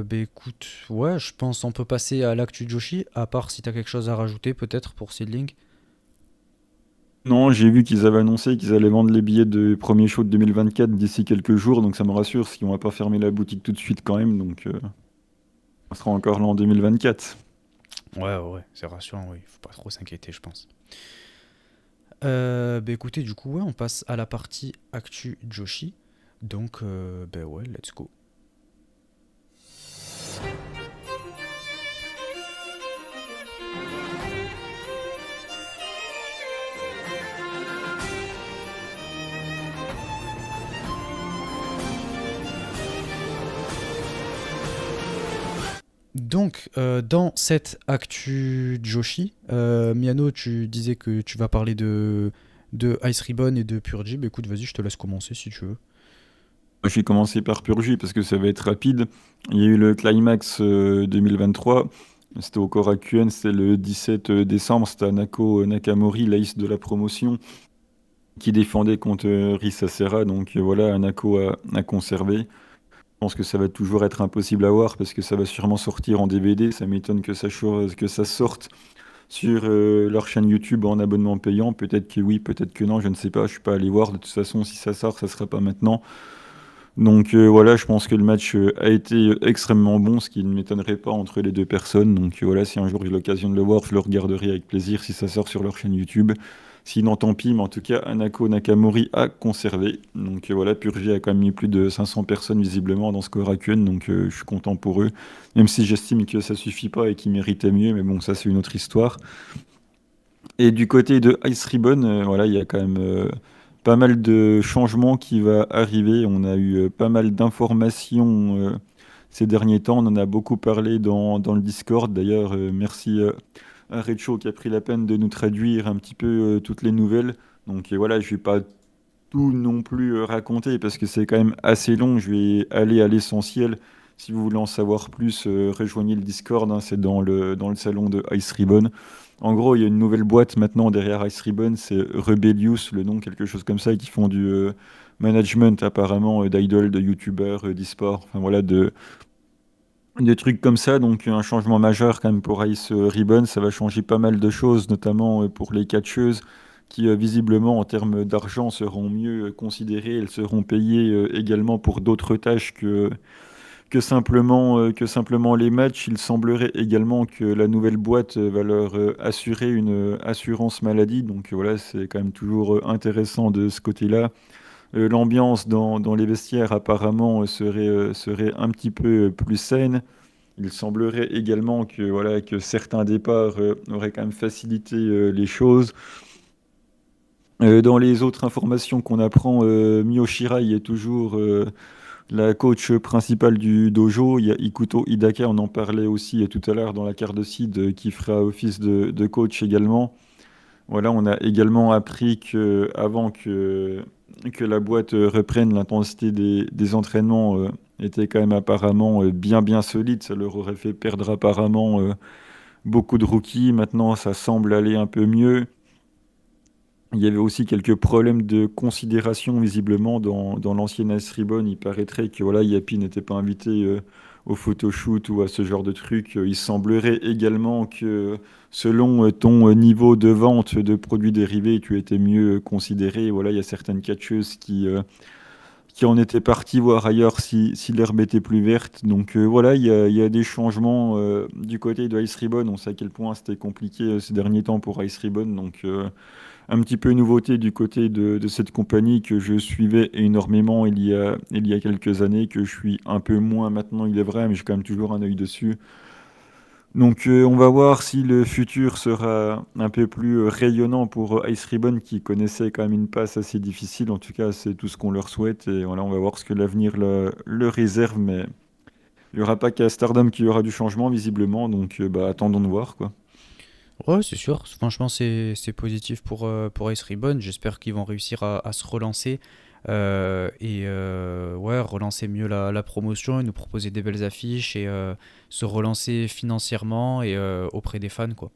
Bah écoute, ouais, je pense on peut passer à l'actu Joshi, à part si t'as quelque chose à rajouter peut-être pour Seedling. Non, j'ai vu qu'ils avaient annoncé qu'ils allaient vendre les billets de premier show de 2024 d'ici quelques jours. Donc, ça me rassure, parce qu'on va pas fermer la boutique tout de suite quand même. Donc, on sera encore là en 2024. Ouais, ouais, c'est rassurant, oui, faut pas trop s'inquiéter, je pense. Bah écoutez, du coup, ouais, on passe à la partie actu Joshi. Donc, bah ouais, let's go. Donc, dans cette actu Joshi, Miano, tu disais que tu vas parler de Ice Ribbon et de Purgy. Bah écoute, vas-y, je te laisse commencer si tu veux. J'ai commencé par Purgy parce que ça va être rapide. Il y a eu le climax 2023. C'était au Korakuen, c'était le 17 décembre. C'était Anako Nakamori, l'ace de la promotion, qui défendait contre Risa Serra. Donc voilà, Anako a conservé. Je pense que ça va toujours être impossible à voir parce que ça va sûrement sortir en DVD. Ça m'étonne que ça sorte sur leur chaîne YouTube en abonnement payant. Peut-être que oui, peut-être que non, je ne sais pas. Je suis pas allé voir. De toute façon, si ça sort, ça sera pas maintenant. Donc voilà, je pense que le match a été extrêmement bon, ce qui ne m'étonnerait pas entre les deux personnes. Donc voilà, si un jour j'ai l'occasion de le voir, je le regarderai avec plaisir si ça sort sur leur chaîne YouTube. Sinon, tant pis, mais en tout cas, Anako Nakamori a conservé. Donc voilà, Purge a quand même mis plus de 500 personnes visiblement dans ce Korakuen, donc je suis content pour eux. Même si j'estime que ça suffit pas et qu'ils méritaient mieux, mais bon, ça c'est une autre histoire. Et du côté de Ice Ribbon, voilà, il y a quand même pas mal de changements qui va arriver. On a eu pas mal d'informations ces derniers temps. On en a beaucoup parlé dans le Discord. D'ailleurs, merci à Recho qui a pris la peine de nous traduire un petit peu toutes les nouvelles. Donc voilà, je vais pas tout non plus raconter parce que c'est quand même assez long. Je vais aller à l'essentiel. Si vous voulez en savoir plus, rejoignez le Discord, hein, c'est dans le salon de Ice Ribbon. En gros, il y a une nouvelle boîte maintenant derrière Ice Ribbon, c'est Rebellious, le nom, quelque chose comme ça, et qui font du management apparemment d'idoles, de youtubeurs, d'e-sport, enfin voilà, des trucs comme ça. Donc un changement majeur quand même pour Ice Ribbon, ça va changer pas mal de choses, notamment pour les catcheuses qui visiblement en termes d'argent seront mieux considérées, elles seront payées également pour d'autres tâches que simplement les matchs. Il semblerait également que la nouvelle boîte va leur assurer une assurance maladie. Donc voilà, c'est quand même toujours intéressant de ce côté-là. L'ambiance dans les vestiaires apparemment serait un petit peu plus saine. Il semblerait également que, voilà, que certains départs auraient quand même facilité les choses. Dans les autres informations qu'on apprend, Mio Shirai est toujours la coach principale du dojo. Il y a Ikuto Hidaka, on en parlait aussi tout à l'heure dans la carte de seed, qui fera office de coach également. Voilà, on a également appris que avant que la boîte reprenne, l'intensité des entraînements était quand même apparemment bien bien solide. Ça leur aurait fait perdre apparemment beaucoup de rookies. Maintenant, ça semble aller un peu mieux. Il y avait aussi quelques problèmes de considération visiblement dans l'ancienne Ice Ribbon. Il paraîtrait que voilà, Yapi n'était pas invité au photoshoot ou à ce genre de truc. Il semblerait également que selon ton niveau de vente de produits dérivés, tu étais mieux considéré. Voilà, il y a certaines catcheuses qui en étaient parties voir ailleurs si l'herbe était plus verte. Donc voilà, il y a des changements du côté de Ice Ribbon. On sait à quel point c'était compliqué ces derniers temps pour Ice Ribbon. Donc un petit peu nouveauté du côté de cette compagnie que je suivais énormément il y a quelques années, que je suis un peu moins maintenant, il est vrai, mais j'ai quand même toujours un œil dessus. Donc on va voir si le futur sera un peu plus rayonnant pour Ice Ribbon qui connaissait quand même une passe assez difficile. En tout cas, c'est tout ce qu'on leur souhaite. Et voilà, on va voir ce que l'avenir le réserve. Mais il n'y aura pas qu'à Stardom qu'il y aura du changement, visiblement. Donc bah, attendons de voir, quoi. Ouais, c'est sûr. Franchement, c'est positif pour Ice Ribbon. J'espère qu'ils vont réussir à se relancer ouais, relancer mieux la promotion et nous proposer des belles affiches et se relancer financièrement et auprès des fans, quoi.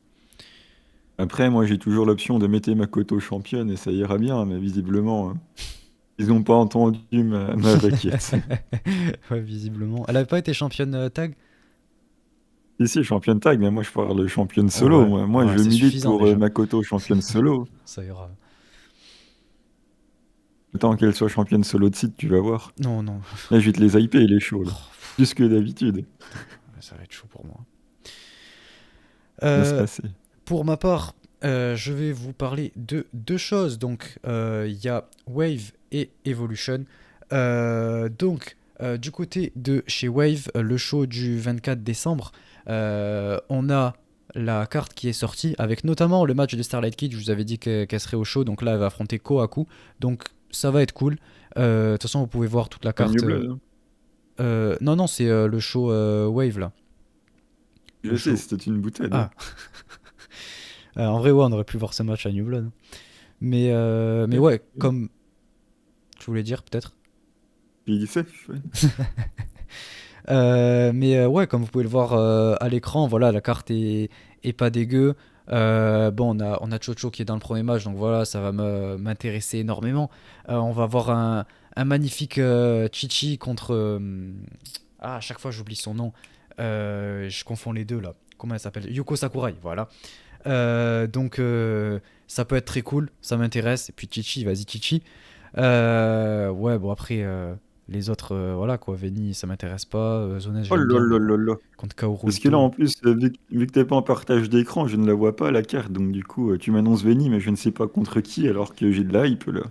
Après, moi, j'ai toujours l'option de mettre Makoto championne et ça ira bien, mais visiblement, ils n'ont pas entendu ma requête. Ouais, visiblement. Elle avait pas été championne tag? Ici, championne tag, mais moi, je parle de championne solo. Ouais, Moi, ouais, je c'est milite suffisant pour déjà. Makoto championne solo. Ça ira. Autant qu'elle soit championne solo de site, tu vas voir. Non, non. Là, je vais te les hyper, il est chaud, là. Oh, Plus que d'habitude. ça va être chaud pour moi. Ça va se Euh, passer. pour ma part, je vais vous parler de deux choses. Donc, il y a Wave et Evolution. Du côté de chez Wave, le show du 24 décembre, on a la carte qui est sortie avec notamment le match de Starlight Kid. Je vous avais dit qu'elle serait au show, donc là elle va affronter Kohaku. Donc ça va être cool. De toute façon, vous pouvez voir toute la Pas New carte. Blood, hein. Non, non, c'est le show Wave là. Le Je sais, show. c'était une boutade. Ah, en vrai, ouais, on aurait pu voir ce match à New Blood. Mais ouais, comme je voulais dire peut-être. Puis il fait, ouais. Ouais, comme vous pouvez le voir à l'écran, voilà, la carte est pas dégueu. Bon, on a Chocho qui est dans le premier match, donc voilà, ça va m'intéresser énormément. On va avoir un magnifique Chichi contre. À chaque fois j'oublie son nom. Je confonds les deux là. Comment elle s'appelle? Yuko Sakurai, voilà. Ça peut être très cool, ça m'intéresse. Et puis Chichi, vas-y Chichi. Ouais, bon après, Les autres, voilà quoi. Veni, ça m'intéresse pas. Zones, Oh j'aime là bien, là mais là là. contre Kaoru Parce que là, Ito. en plus, vu que t'es pas en partage d'écran, je ne la vois pas la carte. Donc du coup, tu m'annonces Veni, mais je ne sais pas contre qui, alors que j'ai de la hype là.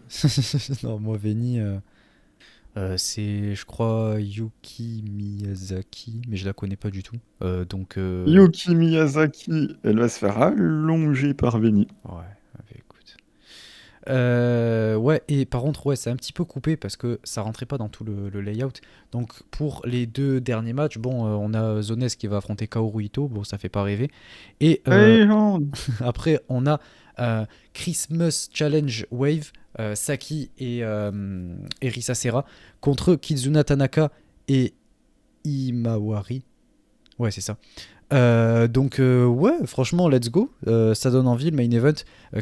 Non, moi, Veni, c'est, je crois, Yuki Miyazaki, mais je la connais pas du tout. Yuki Miyazaki, elle va se faire allonger par Veni. Ouais, bah, écoute. Ouais, et par contre, ouais, c'est un petit peu coupé parce que ça rentrait pas dans tout le layout. Donc, pour les deux derniers matchs, bon, on a Zones qui va affronter Kaoru Ito, bon, ça fait pas rêver. Et Légende. après, on a Christmas Challenge Wave, Saki et Risa Sera contre Kizuna Tanaka et Imawari. Ouais, c'est ça. Ouais, franchement, let's go. Ça donne envie, le main event.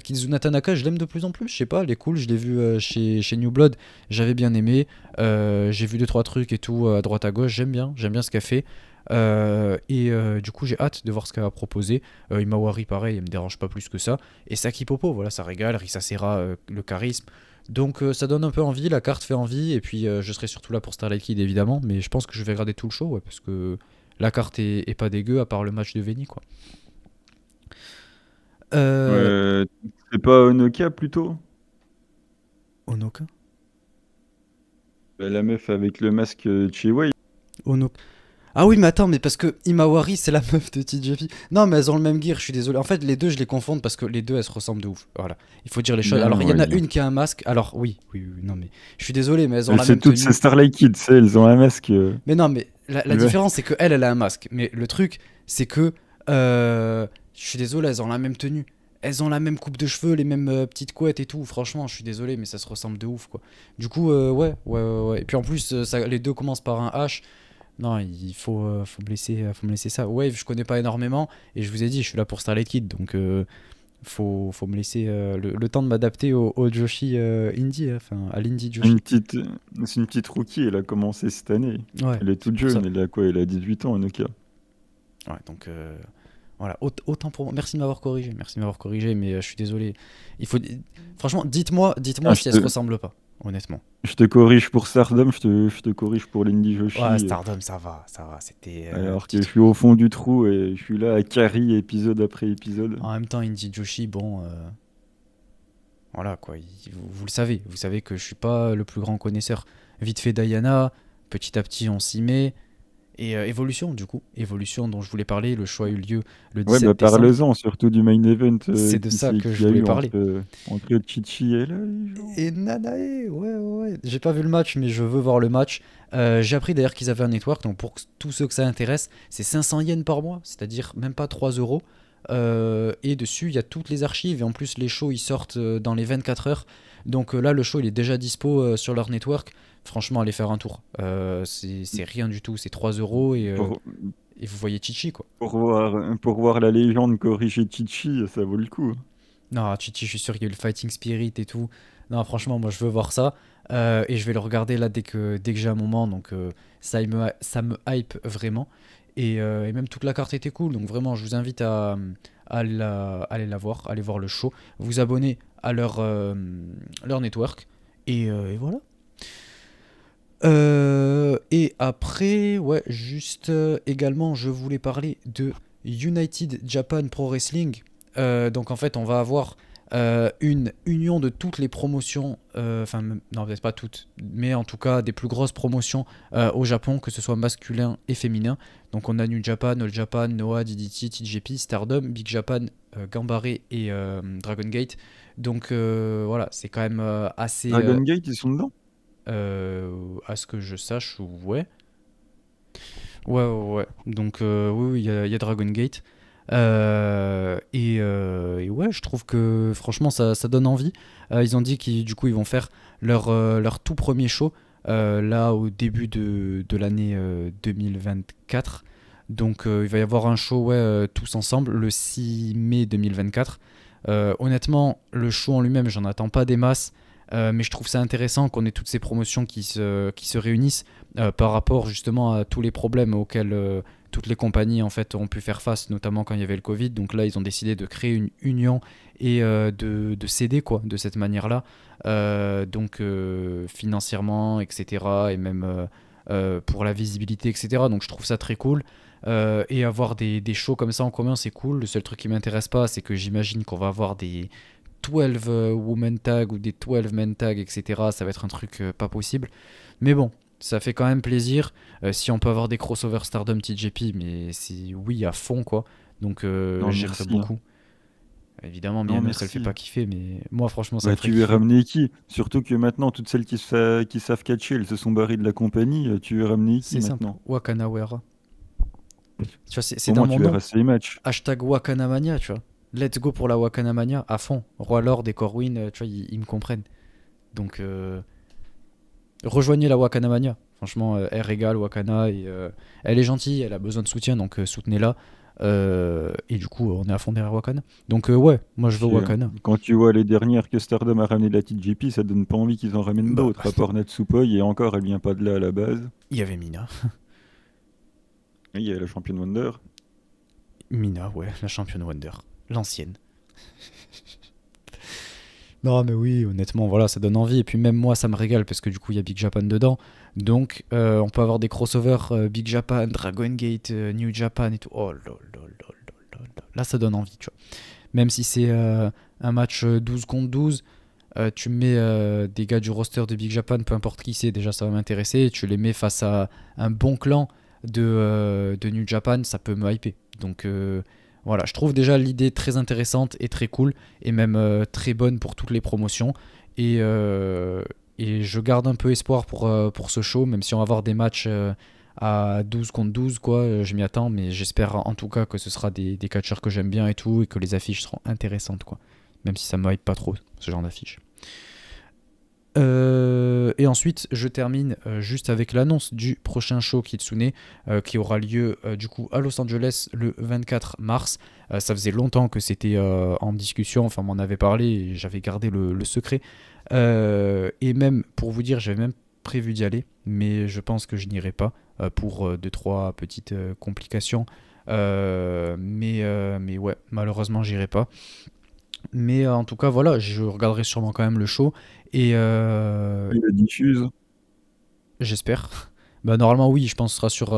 Kizuna Tanaka, je l'aime de plus en plus. Je sais pas, elle est cool. Je l'ai vu chez New Blood. J'avais bien aimé. J'ai vu deux trois trucs et tout à droite à gauche. J'aime bien ce qu'elle fait. Du coup, j'ai hâte de voir ce qu'elle va proposer. Imawari, pareil, elle me dérange pas plus que ça. Et Saki Popo, voilà, ça régale. Risa Sera, le charisme. Donc ça donne un peu envie, la carte fait envie, et puis je serai surtout là pour Starlight Kid évidemment, mais je pense que je vais regarder tout le show, ouais, parce que la carte est pas dégueu à part le match de Veni, quoi. Euh, C'est pas Onoka plutôt? Onoka? Bah, la meuf avec le masque Chiwei. Onoka. Ah oui, mais attends, mais parce que Imawari, c'est la meuf de TJP. Non, mais elles ont le même gear, je suis désolé. En fait, les deux, je les confonds parce que les deux, elles se ressemblent de ouf. Voilà, il faut dire les choses. Alors, Bien, il y en ouais, a bien. une qui a un masque. Alors, oui, non, mais je suis désolé, mais elles ont Elles, la c'est même toutes ces tenue. Starlight Kids, tu sais, elles ont un masque. Mais non, mais la Ouais. différence, c'est que elle a un masque. Mais le truc, c'est que. Je suis désolé, elles ont la même tenue. Elles ont la même coupe de cheveux, les mêmes petites couettes et tout. Franchement, je suis désolé, mais ça se ressemble de ouf, quoi. Du coup, ouais. Et puis en plus, les deux commencent par un H. Non, il faut me laisser ça. Wave, je connais pas énormément. Et je vous ai dit, je suis là pour Starlight Kid. Donc, faut me laisser le temps de m'adapter au Joshi Indie, enfin, à l'Indie Une Joshi. petite, c'est une petite rookie, elle a commencé cette année. Ouais, Elle est c'est toute pour ça. jeune, elle a quoi? Elle a 18 ans, Onoka. Ouais, donc voilà, autant pour moi. Merci de m'avoir corrigé, mais je suis désolé. Il faut, franchement, dites-moi Ah, si elles se ressemblent pas, honnêtement. je te corrige pour Stardom, je te corrige pour l'Indy Ouais, Joshi. Stardom, ça va, c'était un Alors petit que je truc. suis au fond du trou et je suis là à carry épisode après épisode. En même temps, Indie Joshi, bon, voilà quoi, vous le savez, vous savez que je suis pas le plus grand connaisseur. Vite fait Diana, petit à petit on s'y met. Et Évolution, du coup, Évolution dont je voulais parler, le choix a eu lieu le Ouais, bah 17 décembre. parle-en, surtout du main event C'est de ça que qu'il je y a voulais eu parler. entre Chichi et la légende. Et Nanae, ouais. J'ai pas vu le match, mais je veux voir le match. J'ai appris d'ailleurs qu'ils avaient un network, donc pour tous ceux que ça intéresse, c'est 500 yens par mois, c'est-à-dire même pas 3 euros. Et dessus, il y a toutes les archives, et en plus, les shows ils sortent dans les 24 heures. Donc là, le show il est déjà dispo sur leur network. Franchement, allez faire un tour. C'est rien du tout, c'est 3 euros Pour, et vous voyez Chichi quoi. pour voir la légende corriger Chichi, ça vaut le coup. Non, Chichi, je suis sûr qu'il y a eu le Fighting Spirit et tout. Non, franchement, moi je veux voir ça. Et je vais le regarder là dès que j'ai un moment. Donc ça me hype vraiment. Et même toute la carte était cool. Donc vraiment, je vous invite à aller la voir, aller voir le show. Vous abonner à leur network. Et voilà. Et après, ouais, juste également, je voulais parler de United Japan Pro Wrestling. Donc en fait, on va avoir une union de toutes les promotions, enfin non peut-être pas toutes, mais en tout cas des plus grosses promotions au Japon, que ce soit masculin et féminin. Donc on a New Japan, All Japan, Noah, DDT, TJP, Stardom, Big Japan, Gambare et Dragon Gate. Donc voilà, c'est quand même assez... Dragon Gate, ils sont dedans? à ce que je sache, ouais. Ouais. Donc, oui, il y a Dragon Gate. Et ouais, je trouve que franchement, ça donne envie. Ils ont dit qu'ils du coup, ils vont faire leur tout premier show là au début de l'année 2024. Donc, il va y avoir un show ouais, tous ensemble le 6 mai 2024. Honnêtement, le show en lui-même, j'en attends pas des masses. Mais je trouve ça intéressant qu'on ait toutes ces promotions qui se réunissent par rapport justement à tous les problèmes auxquels toutes les compagnies en fait ont pu faire face, notamment quand il y avait le Covid. Donc là, ils ont décidé de créer une union et de s'aider quoi, de cette manière-là. Donc financièrement, etc. Et même pour la visibilité, etc. Donc je trouve ça très cool. Et avoir des shows comme ça en commun, c'est cool. Le seul truc qui m'intéresse pas, c'est que j'imagine qu'on va avoir des 12 women tag ou des 12 men tag, etc. Ça va être un truc pas possible. Mais bon, ça fait quand même plaisir. Si on peut avoir des crossovers Stardom TJP, mais c'est oui à fond quoi. Donc Non, j'aimerais merci, hein. beaucoup. Évidemment, Non, Miano, ça le fait merci. pas kiffer, mais moi franchement, ça me Bah, ferait tu veux kiffer. ramener qui? Surtout que maintenant, toutes celles qui savent catcher, elles se sont barrées de la compagnie. Tu veux ramener qui C'est simple, maintenant? Wakanawera. Tu vois, c'est Au dans moins, mon tu nom. verras ces matchs. Hashtag Wakanamania, tu vois. Let's go pour la Wakanamania à fond. Roi Lord et Corwin, tu vois, ils me comprennent. Donc, rejoignez la Wakanamania. Franchement, elle régale Wakana et elle est gentille, elle a besoin de soutien, donc soutenez-la. Et du coup, on est à fond derrière Wakana. Donc, ouais, moi je veux Puis, Wakana. quand tu vois les dernières que Stardom a ramené de la TJP, ça donne pas envie qu'ils en ramènent Bah, d'autres, à part Natsupoi, et encore, elle vient pas de là à la base. il y avait Mina. Oui, il y a la championne Wonder. Mina, ouais, la championne Wonder. L'ancienne. Non, mais oui, honnêtement, voilà, ça donne envie. Et puis même moi, ça me régale parce que du coup, il y a Big Japan dedans. Donc, on peut avoir des crossovers Big Japan, Dragon Gate, New Japan et tout. Oh là là là là là là. Là, ça donne envie, tu vois. Même si c'est un match 12 contre 12, tu mets des gars du roster de Big Japan, peu importe qui c'est, déjà ça va m'intéresser. Tu les mets face à un bon clan de New Japan, ça peut me hyper. Donc voilà, je trouve déjà l'idée très intéressante et très cool, et même très bonne pour toutes les promotions. Et, euh, et je garde un peu espoir pour ce show, même si on va avoir des matchs à 12 contre 12, quoi, je m'y attends, mais j'espère en tout cas que ce sera des catcheurs que j'aime bien et tout, et que les affiches seront intéressantes, quoi. Même si ça me hype pas trop, ce genre d'affiche. Et ensuite, je termine juste avec l'annonce du prochain show Kitsune qui aura lieu du coup à Los Angeles le 24 mars. Ça faisait longtemps que c'était en discussion, enfin on m'en avait parlé et j'avais gardé le secret. Et même pour vous dire, j'avais même prévu d'y aller, mais je pense que je n'irai pas pour 2-3 petites complications. Mais ouais, malheureusement, j'irai pas. Mais en tout cas, voilà, je regarderai sûrement quand même le show. Et Il le diffuse. j'espère. Bah, normalement, oui, je pense que ce sera sur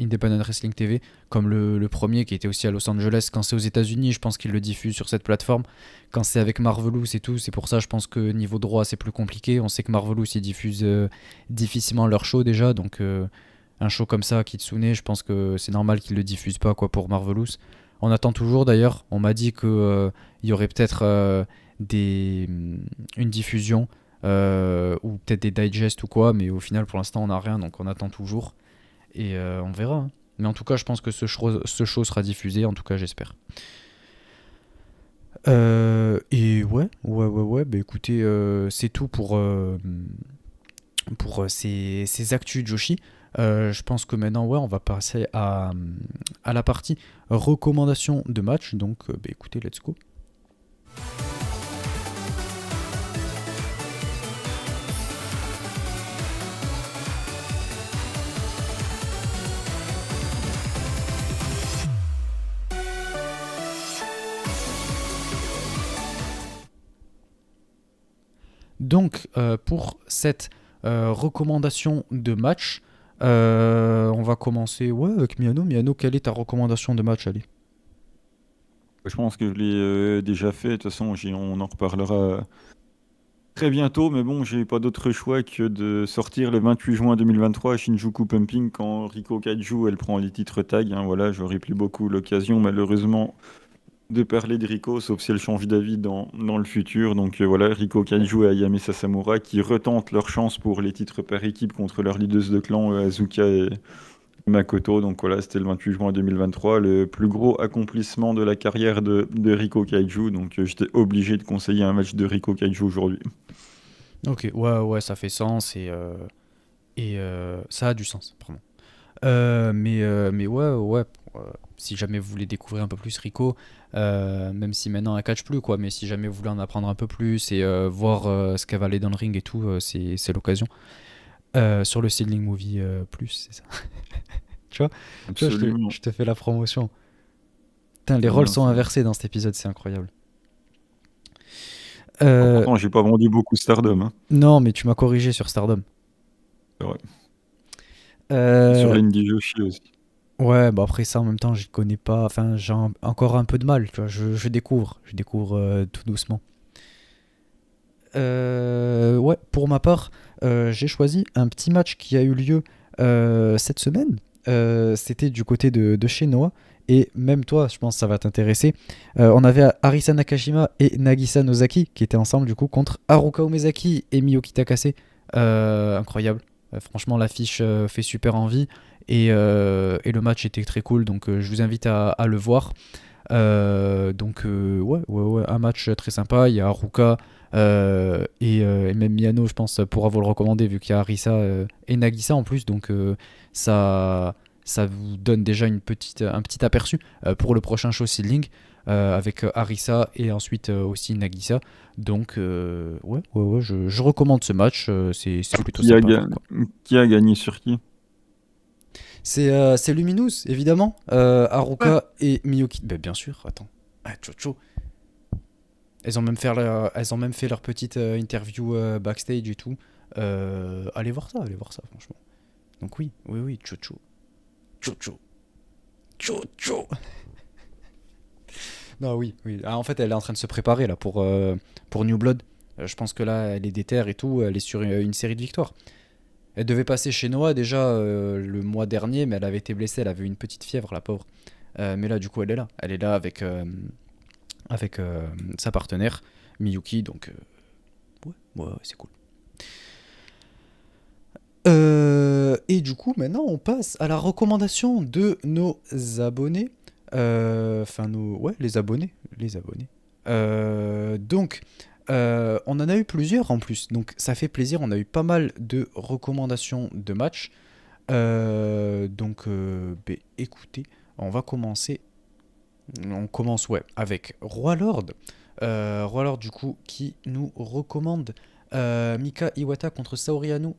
Independent Wrestling TV, comme le premier qui était aussi à Los Angeles. Quand c'est aux États-Unis, je pense qu'ils le diffusent sur cette plateforme. Quand c'est avec Marvelous et tout, c'est pour ça, je pense que niveau droit, c'est plus compliqué. On sait que Marvelous, ils diffusent difficilement leur show déjà. Donc, un show comme ça, Kitsune, je pense que c'est normal qu'ils le diffusent pas quoi, pour Marvelous. On attend toujours d'ailleurs. On m'a dit que il y aurait peut-être des, une diffusion ou peut-être des digests ou quoi, mais au final pour l'instant on n'a rien donc on attend toujours et on verra. Hein. Mais en tout cas, je pense que ce show sera diffusé, en tout cas j'espère. Et ouais, bah écoutez, c'est tout pour ces actus Joshi. Je pense que maintenant, ouais, on va passer à la partie recommandation de match. Donc, bah écoutez, let's go. Donc, pour cette recommandation de match, on va commencer ouais, avec Miano. Miano, quelle est ta recommandation de match? Allez. Je pense que je l'ai déjà fait. De toute façon, on en reparlera très bientôt. Mais bon, j'ai pas d'autre choix que de sortir le 28 juin 2023 à Shinjuku Pumping quand Riko Kaiju elle prend les titres tag. Hein, voilà, j'aurai plus beaucoup l'occasion malheureusement de parler de Riko, sauf si elle change d'avis dans le futur. Donc voilà, Riko Kaiju et Ayame Sasamura qui retentent leur chance pour les titres par équipe contre leurs leaders de clan Azuka et Makoto. Donc voilà, c'était le 28 juin 2023, le plus gros accomplissement de la carrière de Riko Kaiju. Donc j'étais obligé de conseiller un match de Riko Kaiju aujourd'hui. Ok, ouais, ça fait sens et ça a du sens, pardon. Mais ouais, si jamais vous voulez découvrir un peu plus Rico, même si maintenant elle catch plus, quoi, mais si jamais vous voulez en apprendre un peu plus et voir ce qu'elle va aller dans le ring et tout, c'est l'occasion. Sur le Seedling Movie Plus, c'est ça. Tu vois, Absolument. je te fais la promotion. Putain, les Non, rôles non, sont c'est... inversés dans cet épisode, c'est incroyable. Ah, Euh, pourtant, j'ai pas vendu beaucoup Stardom, hein. non, mais tu m'as corrigé sur Stardom. C'est vrai. Et sur Euh, l'Indie Joshi aussi. ouais, bah après ça, en même temps, j'y connais pas. Enfin, encore un peu de mal, tu vois. Je découvre tout doucement. Ouais, pour ma part, j'ai choisi un petit match qui a eu lieu cette semaine. C'était du côté de chez Noah. Et même toi, je pense que ça va t'intéresser. On avait Arisa Nakashima et Nagisa Nozaki qui étaient ensemble du coup contre Haruka Umezaki et Miyoki Takase. Incroyable. Franchement, l'affiche fait super envie. Et le match était très cool. Donc je vous invite à le voir. Ouais, un match très sympa. Il y a Haruka et même Miano, je pense, pourra vous le recommander vu qu'il y a Arisa et Nagisa en plus. Donc ça, ça vous donne déjà un petit aperçu pour le prochain show Seedling avec Arisa et ensuite aussi Nagisa. Donc ouais, je recommande ce match. C'est plutôt Qui a, sympa à ga- voir, quoi. qui a gagné sur qui? C'est Luminous, évidemment. Ouais. Haruka et Miyoki. Ben, bien sûr, attends. Ah, Chocho. Elles ont même fait leur petite interview backstage et tout. Allez voir ça, franchement. Donc oui, Chocho. Chocho. Chocho. Non, oui. Ah, en fait, elle est en train de se préparer là pour New Blood. Je pense que là, elle est déter et tout. Elle est sur une série de victoires. Elle devait passer chez Noah déjà le mois dernier, mais elle avait été blessée. Elle avait eu une petite fièvre, la pauvre. Mais là, du coup, elle est là. Elle est là avec sa partenaire, Miyuki. Donc, ouais, c'est cool. Et du coup, maintenant, on passe à la recommandation de nos abonnés. Enfin, ouais, les abonnés. Les abonnés. Donc, on en a eu plusieurs en plus. Donc, ça fait plaisir. On a eu pas mal de recommandations de matchs. Donc, écoutez, on va commencer. On commence, ouais, avec Roi Lord. Roi Lord, du coup, qui nous recommande Mika Iwata contre Saori Anou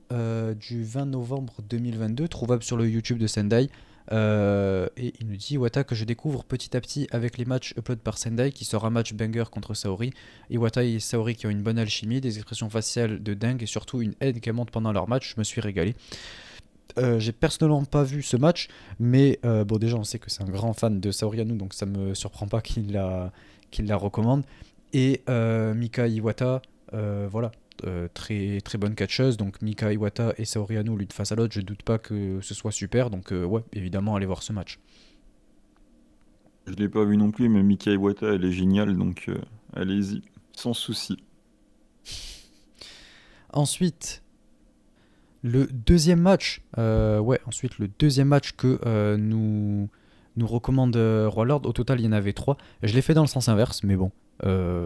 du 20 novembre 2022, trouvable sur le YouTube de Sendai. Et il nous dit Iwata que je découvre petit à petit avec les matchs upload par Sendai, qui sera un match banger contre Saori. Iwata et Saori qui ont une bonne alchimie, des expressions faciales de dingue et surtout une haine qui monte pendant leur match. Je me suis régalé. J'ai personnellement pas vu ce match, mais bon, déjà on sait que c'est un grand fan de Saori Anou, donc ça me surprend pas qu'il la recommande. Et Mika Iwata, voilà, très très bonne catcheuse. Donc Mika Iwata et Saori Anou l'une face à l'autre, je doute pas que ce soit super. Donc ouais, évidemment, allez voir ce match. Je l'ai pas vu non plus, mais Mika Iwata, elle est géniale, donc allez-y, sans souci. Ensuite, ensuite le deuxième match que nous recommande Roi Lord. Au total, il y en avait trois. Je l'ai fait dans le sens inverse, mais bon,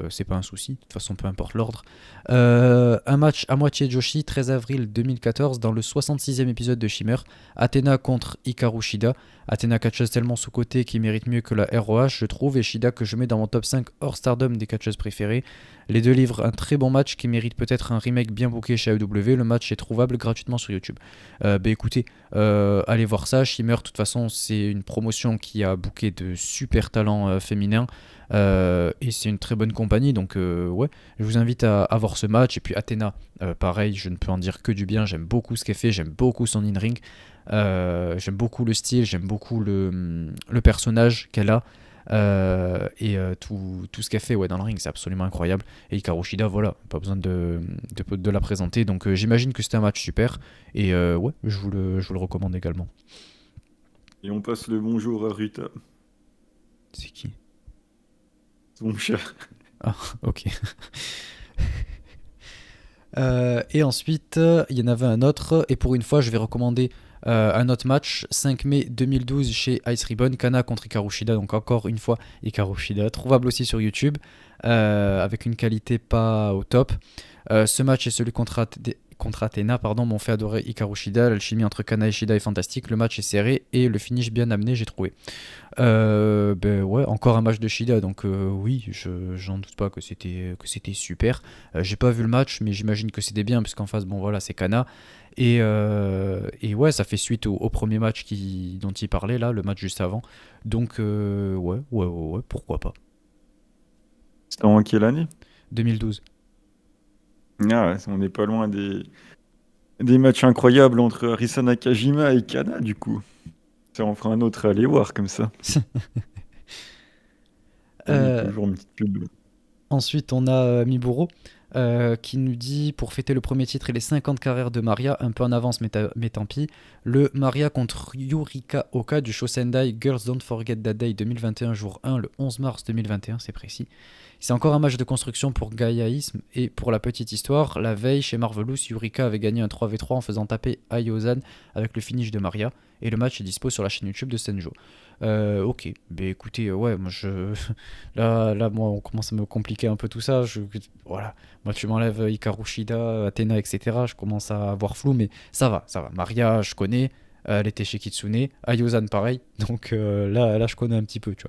c'est pas un souci. De toute façon, peu importe l'ordre. Un match à moitié Joshi, 13 avril 2014, dans le 66e épisode de Shimmer. Athena contre Hikaru Shida. Athena catcheuse tellement sous-cotée qui mérite mieux que la ROH, je trouve, et Shida que je mets dans mon top 5 hors Stardom des catcheuses préférées. Les deux livrent un très bon match qui mérite peut-être un remake bien booké chez AEW. Le match est trouvable gratuitement sur YouTube. Écoutez, allez voir ça. Shimmer, de toute façon, c'est une promotion qui a booké de super talents féminins. Et c'est une très bonne compagnie. Donc, ouais, je vous invite à voir ce match. Et puis, Athena, pareil, je ne peux en dire que du bien. J'aime beaucoup ce qu'elle fait. J'aime beaucoup son in-ring. J'aime beaucoup le style. J'aime beaucoup le personnage qu'elle a. Tout ce qu'elle fait, ouais, dans le ring, c'est absolument incroyable. Et Hikaru Shida, voilà, pas besoin de la présenter. Donc j'imagine que c'était un match super. Et ouais, je vous le recommande également. Et on passe le bonjour à Rita, C'est qui? son chat. Ah, ok. Et ensuite, il y en avait un autre. Et pour une fois, je vais recommander un autre match. 5 mai 2012 chez Ice Ribbon. Kana contre Hikaru Shida. Donc encore une fois, Hikaru Shida. Trouvable aussi sur YouTube. Avec une qualité pas au top. Ce match est celui contre Athena, pardon, m'ont fait adorer Hikaru Shida. L'alchimie entre Kana et Shida est fantastique. Le match est serré et le finish bien amené, j'ai trouvé. Ben ouais, encore un match de Shida, donc oui, j'en doute pas que c'était super. J'ai pas vu le match, mais j'imagine que c'était bien, puisqu'en face, bon voilà, c'est Kana. Et ouais, ça fait suite au premier match dont il parlait, là, le match juste avant. Donc ouais, pourquoi pas. C'était en quelle année? 2012. Ah ouais, on n'est pas loin des matchs incroyables entre Arisa Nakajima et Kana, du coup. Ça en fera un autre à aller voir comme ça. Oui, Euh, toujours une petite pub. Ensuite, on a Miburo qui nous dit pour fêter le premier titre et les 50 carrières de Maria, un peu en avance, mais tant pis. Le Maria contre Yurika Oka du Shosendai Girls Don't Forget That Day 2021, jour 1, le 11 mars 2021, c'est précis. C'est encore un match de construction pour Gaiaisme et pour la petite histoire, la veille chez Marvelous, Yurika avait gagné un 3v3 en faisant taper Ayozan avec le finish de Maria et le match est dispo sur la chaîne YouTube de Senjo. Ok, bah écoutez, ouais, moi je. Là, moi, on commence à me compliquer un peu tout ça. Voilà, moi, tu m'enlèves Hikaru Shida, Athena, etc. Je commence à avoir flou, mais ça va. Maria, je connais. Elle était chez Kitsune. Ayozan, pareil. Donc là, je connais un petit peu, tu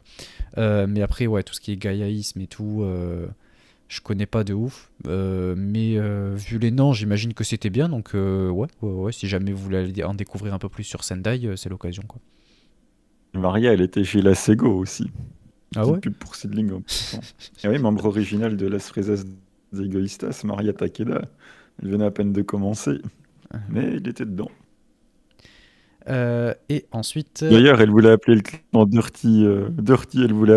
vois. Mais après, ouais, tout ce qui est Gaiaïsme et tout, je connais pas de ouf. Mais vu les noms, j'imagine que c'était bien. Donc ouais, si jamais vous voulez aller en découvrir un peu plus sur Sendai, c'est l'occasion, quoi. Maria, elle était chez la Sego aussi. Ah Petite ouais. pub pour Seedling en passant. Et oui, membre original de Las Fresas de Egoístas, Maria Takeda. Elle venait à peine de commencer, mais il était dedans. Et ensuite, D'ailleurs, elle voulait appeler le clan Dirty. Dirty, elle voulait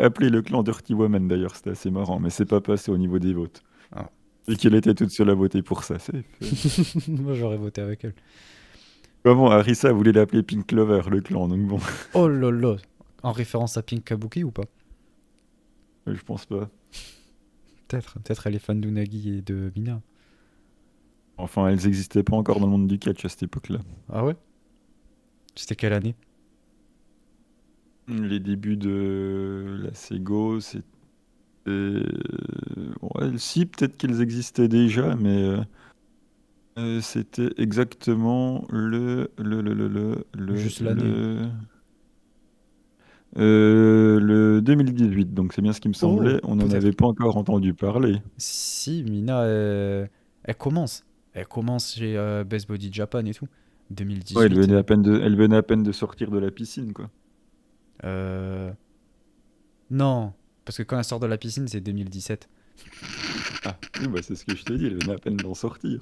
appeler le clan Dirty Woman, d'ailleurs. C'était assez marrant, mais c'est pas passé au niveau des votes. ah. Et qu'elle était toute seule à voter pour ça. Moi j'aurais voté avec elle. Comment Arisa voulait l'appeler Pink Clover, le clan, donc bon, Oh là là, en référence à Pink Kabuki ou pas? je pense pas. Peut-être elle est fan d'Unagi et de Mina. Enfin, elles n'existaient pas encore dans le monde du catch à cette époque-là. Ah ouais? C'était quelle année? Les débuts de la Sego, c'était. Ouais, si, peut-être qu'elles existaient déjà, mais c'était exactement Juste l'année. le 2018. Donc c'est bien ce qui me Oh, semblait. On n'en avait peut-être. pas encore entendu parler. Si, Mina, elle commence. Elle commence chez Best Body Japan et tout. Ouais, 2018. elle venait à peine de sortir de la piscine, quoi. Euh, Non, parce que quand elle sort de la piscine, c'est 2017. Ah, oui, bah, c'est ce que je t'ai dit, elle venait à peine d'en sortir.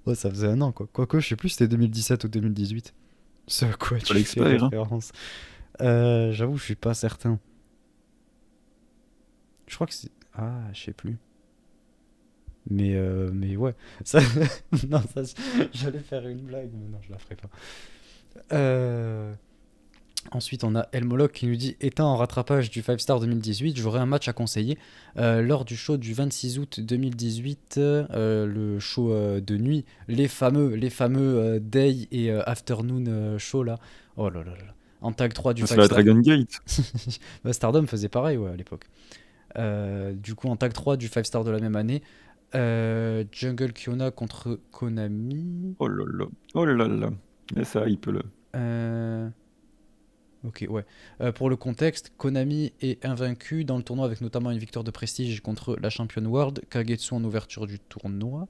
Ouais, ça faisait un an, quoi. Quoique, je sais plus si c'était 2017 ou 2018. Ce à quoi Pas tu fais l'expert, hein. référence. J'avoue, je suis pas certain. Je crois que c'est. Ah, je sais plus. Mais ouais. Ça... non, ça, j'allais faire une blague, mais non, je la ferai pas. Euh, Ensuite, on a Elmologue qui nous dit étant en rattrapage du 5 Star 2018, j'aurais un match à conseiller. Lors du show du 26 août 2018, le show de nuit, les fameux Day et Afternoon show là. Oh là là là. En tag 3 du C'est 5 la Star. Dragon Gate. Bah, Stardom faisait pareil ouais, à l'époque. Du coup, en tag 3 du 5 Star de la même année, Jungle Kiona contre Konami. Oh là là. Oh là là. Et ça, il peut le. Euh, Ok, ouais. Pour le contexte, Konami est invaincu dans le tournoi avec notamment une victoire de prestige contre la championne World, Kagetsu en ouverture du tournoi.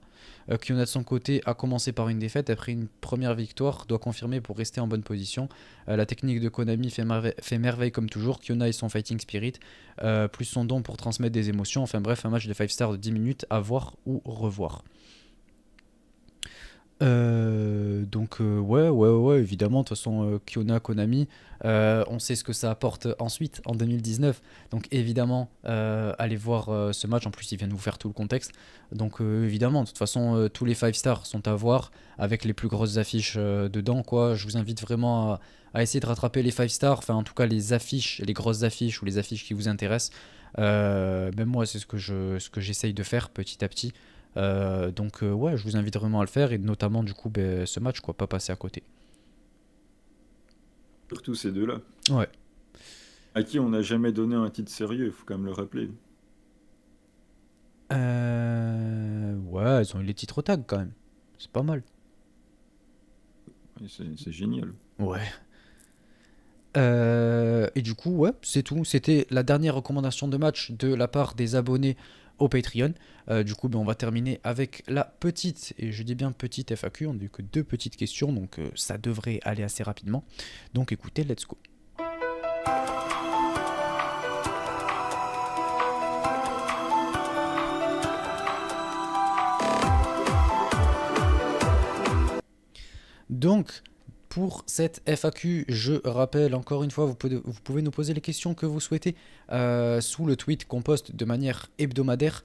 Kiona de son côté a commencé par une défaite, après une première victoire, doit confirmer pour rester en bonne position. La technique de Konami fait merveille comme toujours, Kiona et son fighting spirit, plus son don pour transmettre des émotions, enfin bref, un match de 5 stars de 10 minutes à voir ou revoir. Donc ouais, évidemment, de toute façon, Kiona, Konami, on sait ce que ça apporte ensuite, en 2019. Donc évidemment, allez voir ce match, en plus il vient de vous faire tout le contexte. Donc évidemment, de toute façon, tous les 5 stars sont à voir, avec les plus grosses affiches dedans, quoi. Je vous invite vraiment à essayer de rattraper les 5 stars, enfin en tout cas les affiches, les grosses affiches ou les affiches qui vous intéressent. Même moi, c'est ce que j'essaye de faire petit à petit. Donc ouais, je vous invite vraiment à le faire et notamment du coup ce match quoi, pas passer à côté. Surtout ces deux-là. Ouais. À qui on n'a jamais donné un titre sérieux, il faut quand même le rappeler. Ouais, ils ont eu les titres au tag quand même. C'est pas mal. Et c'est génial. Ouais. Et du coup, ouais, c'est tout. C'était la dernière recommandation de match de la part des abonnés au Patreon. Du coup, ben, on va terminer avec la petite, et je dis bien petite FAQ, on n'a eu que 2 petites questions, donc ça devrait aller assez rapidement. Donc écoutez, let's go. Donc, pour cette FAQ, je rappelle encore une fois, vous pouvez nous poser les questions que vous souhaitez sous le tweet qu'on poste de manière hebdomadaire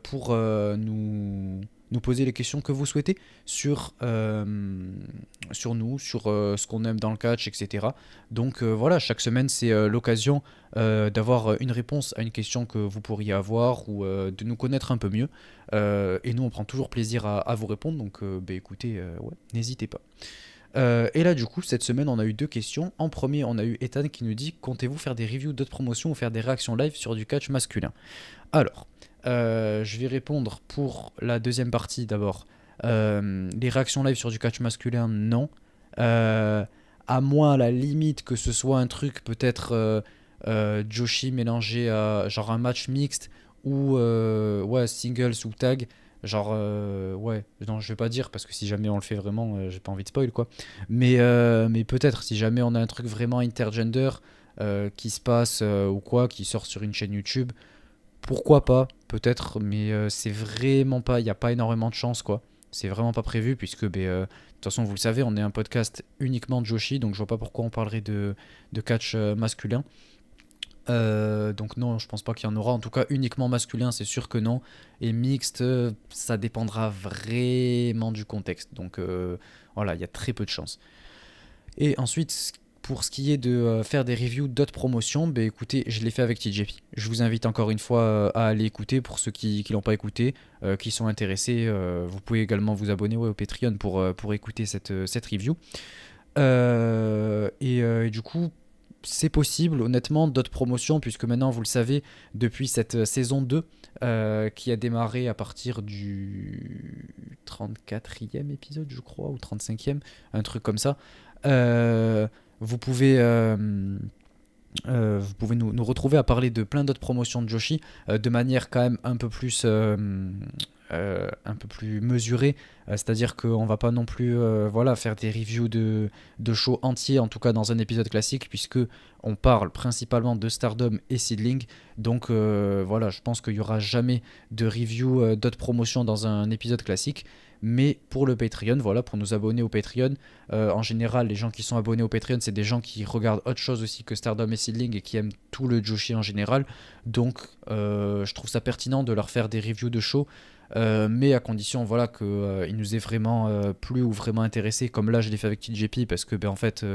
pour nous poser les questions que vous souhaitez sur nous, sur ce qu'on aime dans le catch, etc. Donc voilà, chaque semaine, c'est l'occasion d'avoir une réponse à une question que vous pourriez avoir ou de nous connaître un peu mieux. Et nous, on prend toujours plaisir à vous répondre, donc bah, écoutez, ouais, n'hésitez pas. Et là, du coup, cette semaine, on a eu 2 questions. En premier, on a eu Ethan qui nous dit: comptez-vous faire des reviews d'autres promotions ou faire des réactions live sur du catch masculin? Alors, je vais répondre pour la deuxième partie d'abord. Les réactions live sur du catch masculin, non. À moins, à la limite, que ce soit un truc peut-être Joshi mélangé à genre un match mixte ou ouais, singles ou tag. Genre, ouais, non, je vais pas dire parce que si jamais on le fait vraiment, j'ai pas envie de spoil quoi. Mais peut-être, si jamais on a un truc vraiment intergender qui se passe ou quoi, qui sort sur une chaîne YouTube, pourquoi pas, peut-être, mais c'est vraiment pas, il n'y a pas énormément de chance quoi. C'est vraiment pas prévu puisque, ben, de toute façon, vous le savez, on est un podcast uniquement de Joshi, donc je vois pas pourquoi on parlerait de catch masculin. Donc non, je pense pas qu'il y en aura. En tout cas, uniquement masculin, c'est sûr que non. Et mixte, ça dépendra vraiment du contexte. Donc voilà, il y a très peu de chances. Et ensuite, pour ce qui est de faire des reviews d'autres promotions, bah écoutez, je l'ai fait avec TJP. Je vous invite encore une fois à aller écouter pour ceux qui l'ont pas écouté, qui sont intéressés. Vous pouvez également vous abonner au Patreon pour écouter cette review. Et du coup, c'est possible, honnêtement, d'autres promotions, puisque maintenant, vous le savez, depuis cette saison 2, qui a démarré à partir du 34e épisode, je crois, ou 35e, un truc comme ça, euh, vous pouvez... vous pouvez nous retrouver à parler de plein d'autres promotions de Joshi de manière quand même un peu plus mesurée, c'est-à-dire qu'on va pas non plus voilà, faire des reviews de shows entiers, en tout cas dans un épisode classique, puisque on parle principalement de Stardom et Seedling, donc voilà, je pense qu'il n'y aura jamais de review d'autres promotions dans un épisode classique. Mais pour le Patreon, voilà, pour nous abonner au Patreon, en général, les gens qui sont abonnés au Patreon, c'est des gens qui regardent autre chose aussi que Stardom et Seedling et qui aiment tout le Joshi en général. Donc, je trouve ça pertinent de leur faire des reviews de show, mais à condition voilà, qu'ils nous aient vraiment plu ou vraiment intéressé, comme là je l'ai fait avec TJP, parce que ben, en fait,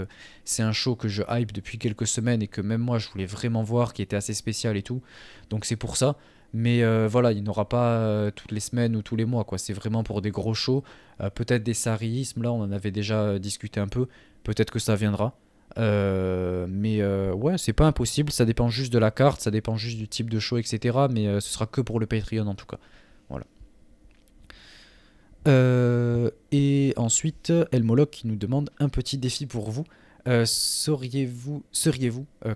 c'est un show que je hype depuis quelques semaines et que même moi je voulais vraiment voir, qui était assez spécial et tout. Donc c'est pour ça. Mais voilà, il n'aura pas toutes les semaines ou tous les mois, quoi. C'est vraiment pour des gros shows. Peut-être des sarismes, là on en avait déjà discuté un peu. Peut-être que ça viendra. Mais ouais, c'est pas impossible. Ça dépend juste de la carte, ça dépend juste du type de show, etc. Mais ce sera que pour le Patreon en tout cas. Voilà. Et ensuite, Elmoloc qui nous demande un petit défi pour vous. Seriez-vous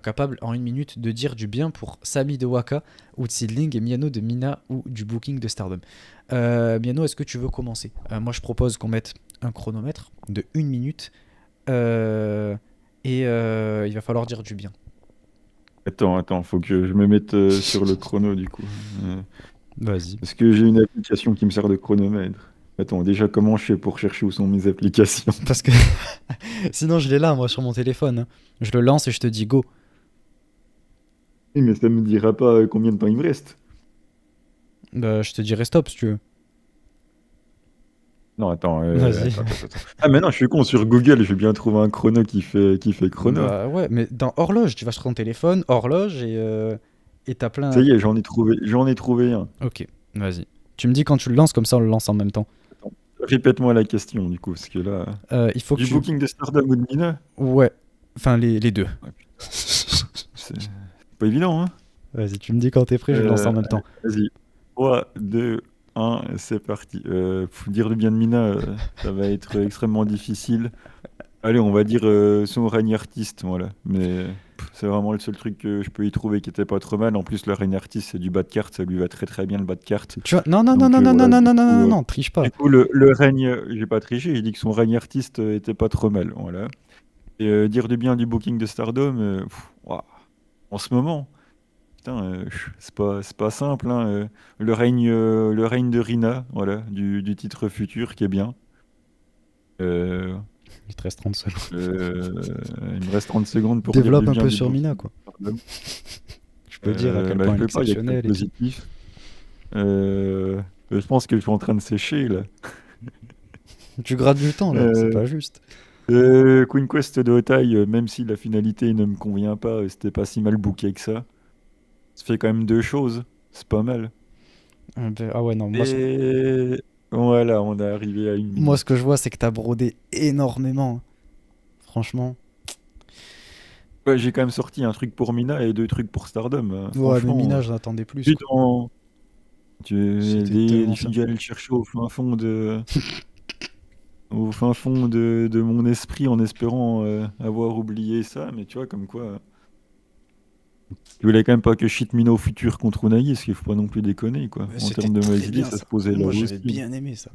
capable en 1 minute de dire du bien pour Sami de Waka ou de Seedling et Miano de Mina ou du booking de Stardom? Miano, est-ce que tu veux commencer? Moi, je propose qu'on mette un chronomètre de 1 minute et il va falloir dire du bien. Attends, faut que je me mette sur le chrono du coup. Euh, Vas-y. Parce que j'ai une application qui me sert de chronomètre. Attends, déjà, comment je fais pour chercher où sont mes applications? Parce que sinon, je l'ai là, moi, sur mon téléphone, hein. Je le lance et je te dis go. Oui, mais ça me dira pas combien de temps il me reste. Bah, je te dirai stop si tu veux. Non, attends, Vas-y. attends. Ah, mais non, je suis con, sur Google, je vais bien trouver un chrono qui fait chrono. Bah ouais, mais dans horloge, tu vas sur ton téléphone, horloge et t'as Ça plein. y est, j'en ai trouvé un. Ok, vas-y. Tu me dis quand tu le lances, comme ça on le lance en même temps. Attends, répète-moi la question, du coup, parce que là... Il faut que Du tu. booking de Stardom ou de Mina? Ouais, enfin les deux. Ouais, putain, c'est pas évident, hein? Vas-y, tu me dis quand t'es prêt, je le lance en même temps. Vas-y. 3, 2, C'est parti. Faut dire le bien de Mina, ça va être extrêmement difficile. Allez, on va dire son règne artiste, voilà. Mais c'est vraiment le seul truc que je peux y trouver qui était pas trop mal. En plus, le règne artiste, c'est du bas de carte, ça lui va très très bien le bas de carte. Tu vois, non, non, non, Donc non, non, non, voilà, non, non, non, non, non, triche pas. du coup, le règne, j'ai pas triché, j'ai dit que son règne artiste était pas trop mal, voilà. Et dire du bien du booking de Stardom, ouah, en ce moment, putain, c'est pas simple, hein. Le règne de Rina, voilà, du titre futur qui est bien. Euh, Il te reste 30 secondes. il me reste 30 secondes pour dire du Développe un bien peu du sur booking Mina, de quoi. Stardom. Je peux dire à quel Je point elle est peux pas, il y a que le exceptionnelle et tout. positif. Je pense que je suis en train de sécher là. Tu grattes du temps, là, c'est Euh, pas juste. Queen Quest de Hotei, même si la finalité ne me convient pas, c'était pas si mal booké que ça. Ça fait quand même deux choses, c'est pas mal. Ah ouais, non, Et voilà, on est arrivé à une moi, ce que minute. je vois, c'est que t'as brodé énormément. Franchement. Ouais, j'ai quand même sorti un truc pour Mina et deux trucs pour Stardom, Ouais, mais franchement. Mina, j'en attendais plus, Puis quoi. C'était je tellement suis ça. dû aller le chercher au fin fond de mon esprit en espérant avoir oublié ça, mais tu vois, comme quoi. Je voulais quand même pas que shit Mina au futur contre Unagi, parce qu'il faut pas non plus déconner, quoi. Mais En c'était termes de très mauvaises idées, bien, ça se ça. posait là Moi, j'avais aussi. bien aimé ça.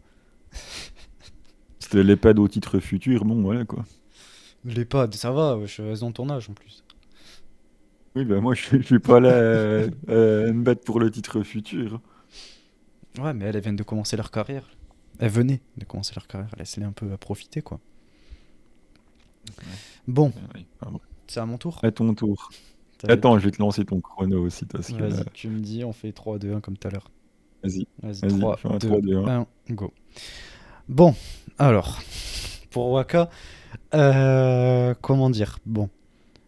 C'était l'EHPAD au titre futur, bon, voilà, quoi. Les pads, ça va, wesh, elles ont ton âge en plus. Oui, bah moi, je suis pas là à me battre pour le titre futur. Ouais, mais elles viennent de commencer leur carrière. Elles venaient de commencer leur carrière. Laisse-les un peu à profiter, quoi. Ouais, Bon, ouais. Ah, bon. c'est à mon tour. À ton tour. Ça va Attends, être- je vais te lancer ton chrono aussi, parce que là, Vas-y, tu me dis, on fait 3, 2, 1 comme tout à l'heure. vas-y, Vas-y, vas-y, 3, fais un 2, 3, 2, 1. 1, go. Bon, alors, pour Waka, comment dire? Bon,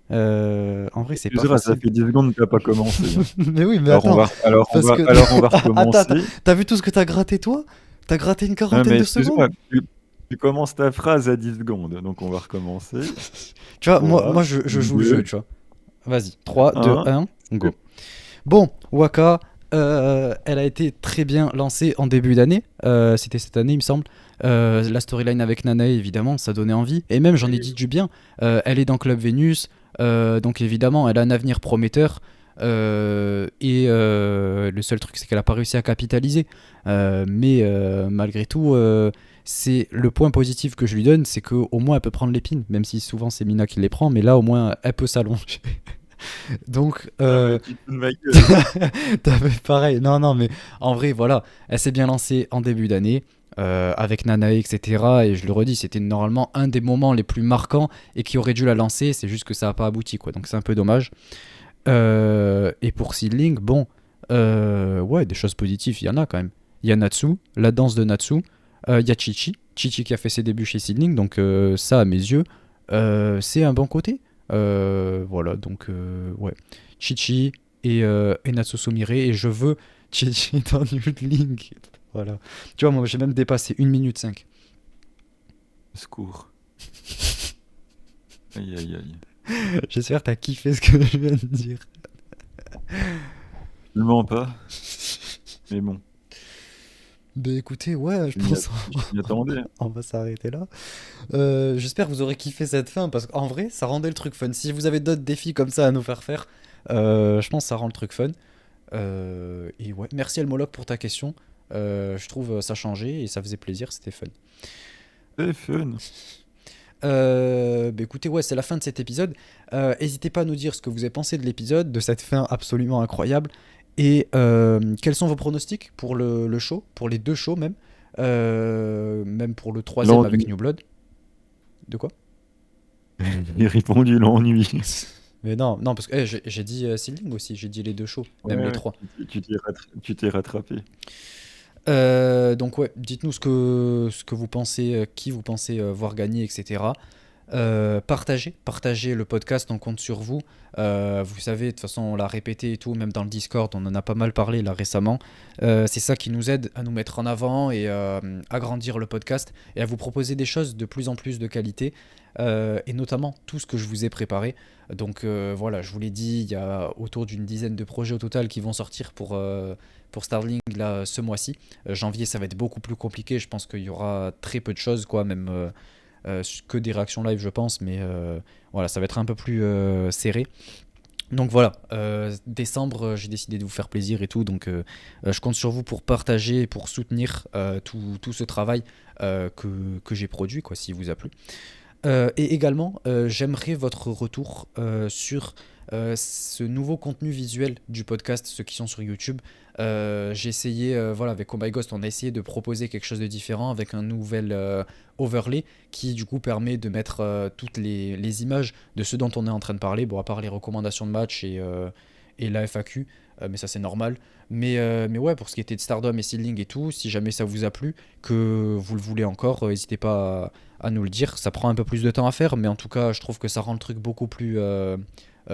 en vrai, c'est pas Excusera, ça facile. fait 10 secondes que t'as pas commencé, hein. Mais oui, mais Alors on attends, va, alors on parce va, que... alors on va Attends, attends, recommencer. t'as vu tout ce que t'as gratté, toi? T'as gratté une Non, quarantaine mais de secondes? excuse-moi, tu commences ta phrase à 10 secondes, donc on va recommencer. Tu vois, moi 3, je joue le jeu, 2, tu vois. Vas-y, 3, 2, 1. 1, go. Bon, Waka, elle a été très bien lancée en début d'année. C'était cette année, il me semble. La storyline avec Nanae, évidemment, ça donnait envie. Et même, j'en ai dit du bien. Elle est dans Club Vénus. Donc, évidemment, elle a un avenir prometteur. Le seul truc, c'est qu'elle n'a pas réussi à capitaliser. Mais malgré tout, c'est le point positif que je lui donne, c'est qu'au moins, elle peut prendre l'épine. Même si souvent, c'est Mina qui les prend. Mais là, au moins, elle peut s'allonger. Donc, Ah, mais tu te fous de ma gueule. t'avais pareil. Non, non, mais en vrai, voilà. Elle s'est bien lancée en début d'année. Avec Nanae, etc. Et je le redis, c'était normalement un des moments les plus marquants et qui aurait dû la lancer. C'est juste que ça n'a pas abouti, quoi. Donc c'est un peu dommage. Et pour Seedling, bon, ouais, des choses positives, il y en a quand même. Il y a Natsu, la danse de Natsu. Il y a Chichi. Chichi qui a fait ses débuts chez Seedling. Donc ça, à mes yeux, c'est un bon côté. Voilà, donc ouais. Chichi et Natsu Sumire. Et je veux Chichi dans New Link. Voilà. Tu vois, moi j'ai même dépassé 1 minute 5. Secours. Aïe, aïe, aïe. J'espère que t'as kiffé ce que je viens de dire. Je ne mens pas, mais bon, Bah écoutez, ouais, je je m'y pense je m'y attendais. on va s'arrêter là. J'espère que vous aurez kiffé cette fin parce qu'en vrai, ça rendait le truc fun. Si vous avez d'autres défis comme ça à nous faire, je pense que ça rend le truc fun. Et ouais, merci Elmoloc pour ta question. Je trouve ça changeait et ça faisait plaisir, c'était fun. C'est fun. Bah écoutez, ouais, c'est la fin de cet épisode. N'hésitez pas à nous dire ce que vous avez pensé de l'épisode, de cette fin absolument incroyable. Et quels sont vos pronostics pour le show, pour les deux shows même. Même pour le troisième avec L'ennui. New Blood. De quoi? J'ai répondu l'ennui. Mais non, non, parce que j'ai dit Seedling aussi, j'ai dit les deux shows, même Ouais, les ouais, trois. tu t'es rattrapé. Donc ouais, dites-nous ce que vous pensez, qui vous pensez voir gagner, etc. Partagez le podcast, on compte sur vous. Vous savez, de toute façon, on l'a répété et tout, même dans le Discord, on en a pas mal parlé là récemment. C'est ça qui nous aide à nous mettre en avant et à grandir le podcast et à vous proposer des choses de plus en plus de qualité, et notamment tout ce que je vous ai préparé. Donc voilà, je vous l'ai dit, il y a autour d'une dizaine de projets au total qui vont sortir pour Starlink là, ce mois-ci. Janvier, ça va être beaucoup plus compliqué, je pense qu'il y aura très peu de choses, quoi, même que des réactions live, je pense, mais voilà, ça va être un peu plus serré. Donc voilà, décembre, j'ai décidé de vous faire plaisir et tout, donc je compte sur vous pour partager et pour soutenir tout ce travail que j'ai produit, quoi, s'il vous a plu. Et également, j'aimerais votre retour sur ce nouveau contenu visuel du podcast, ceux qui sont sur YouTube. J'ai essayé, voilà, avec Oh My Ghost, on a essayé de proposer quelque chose de différent avec un nouvel overlay qui du coup permet de mettre toutes les images de ce dont on est en train de parler, bon, à part les recommandations de match et la FAQ, mais ça c'est normal. Mais ouais, pour ce qui était de Stardom et Seedling et tout, si jamais ça vous a plu, que vous le voulez encore, n'hésitez pas à nous le dire. Ça prend un peu plus de temps à faire, mais en tout cas, je trouve que ça rend le truc beaucoup plus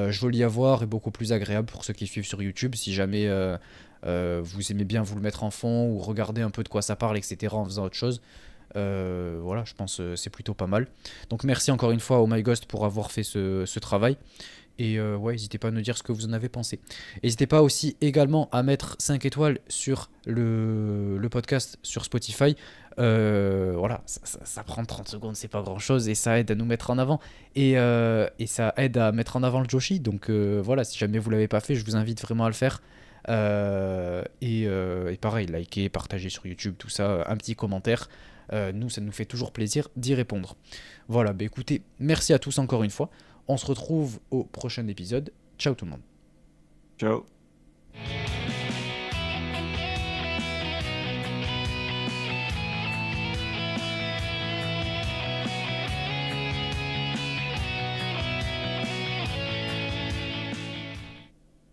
joli à voir et beaucoup plus agréable pour ceux qui suivent sur YouTube. Si jamais vous aimez bien vous le mettre en fond ou regarder un peu de quoi ça parle, etc. en faisant autre chose, voilà, je pense que c'est plutôt pas mal. Donc merci encore une fois au My Ghost pour avoir fait ce travail. Et ouais, n'hésitez pas à nous dire ce que vous en avez pensé. N'hésitez pas aussi également à mettre 5 étoiles sur le podcast sur Spotify. Voilà, ça prend 30 secondes, c'est pas grand chose et ça aide à nous mettre en avant. Et ça aide à mettre en avant le Joshi. Donc voilà, si jamais vous l'avez pas fait, je vous invite vraiment à le faire. Et pareil, likez, partagez sur YouTube, tout ça, un petit commentaire. Nous, ça nous fait toujours plaisir d'y répondre. Voilà, bah écoutez, merci à tous encore une fois. On se retrouve au prochain épisode. Ciao tout le monde. Ciao.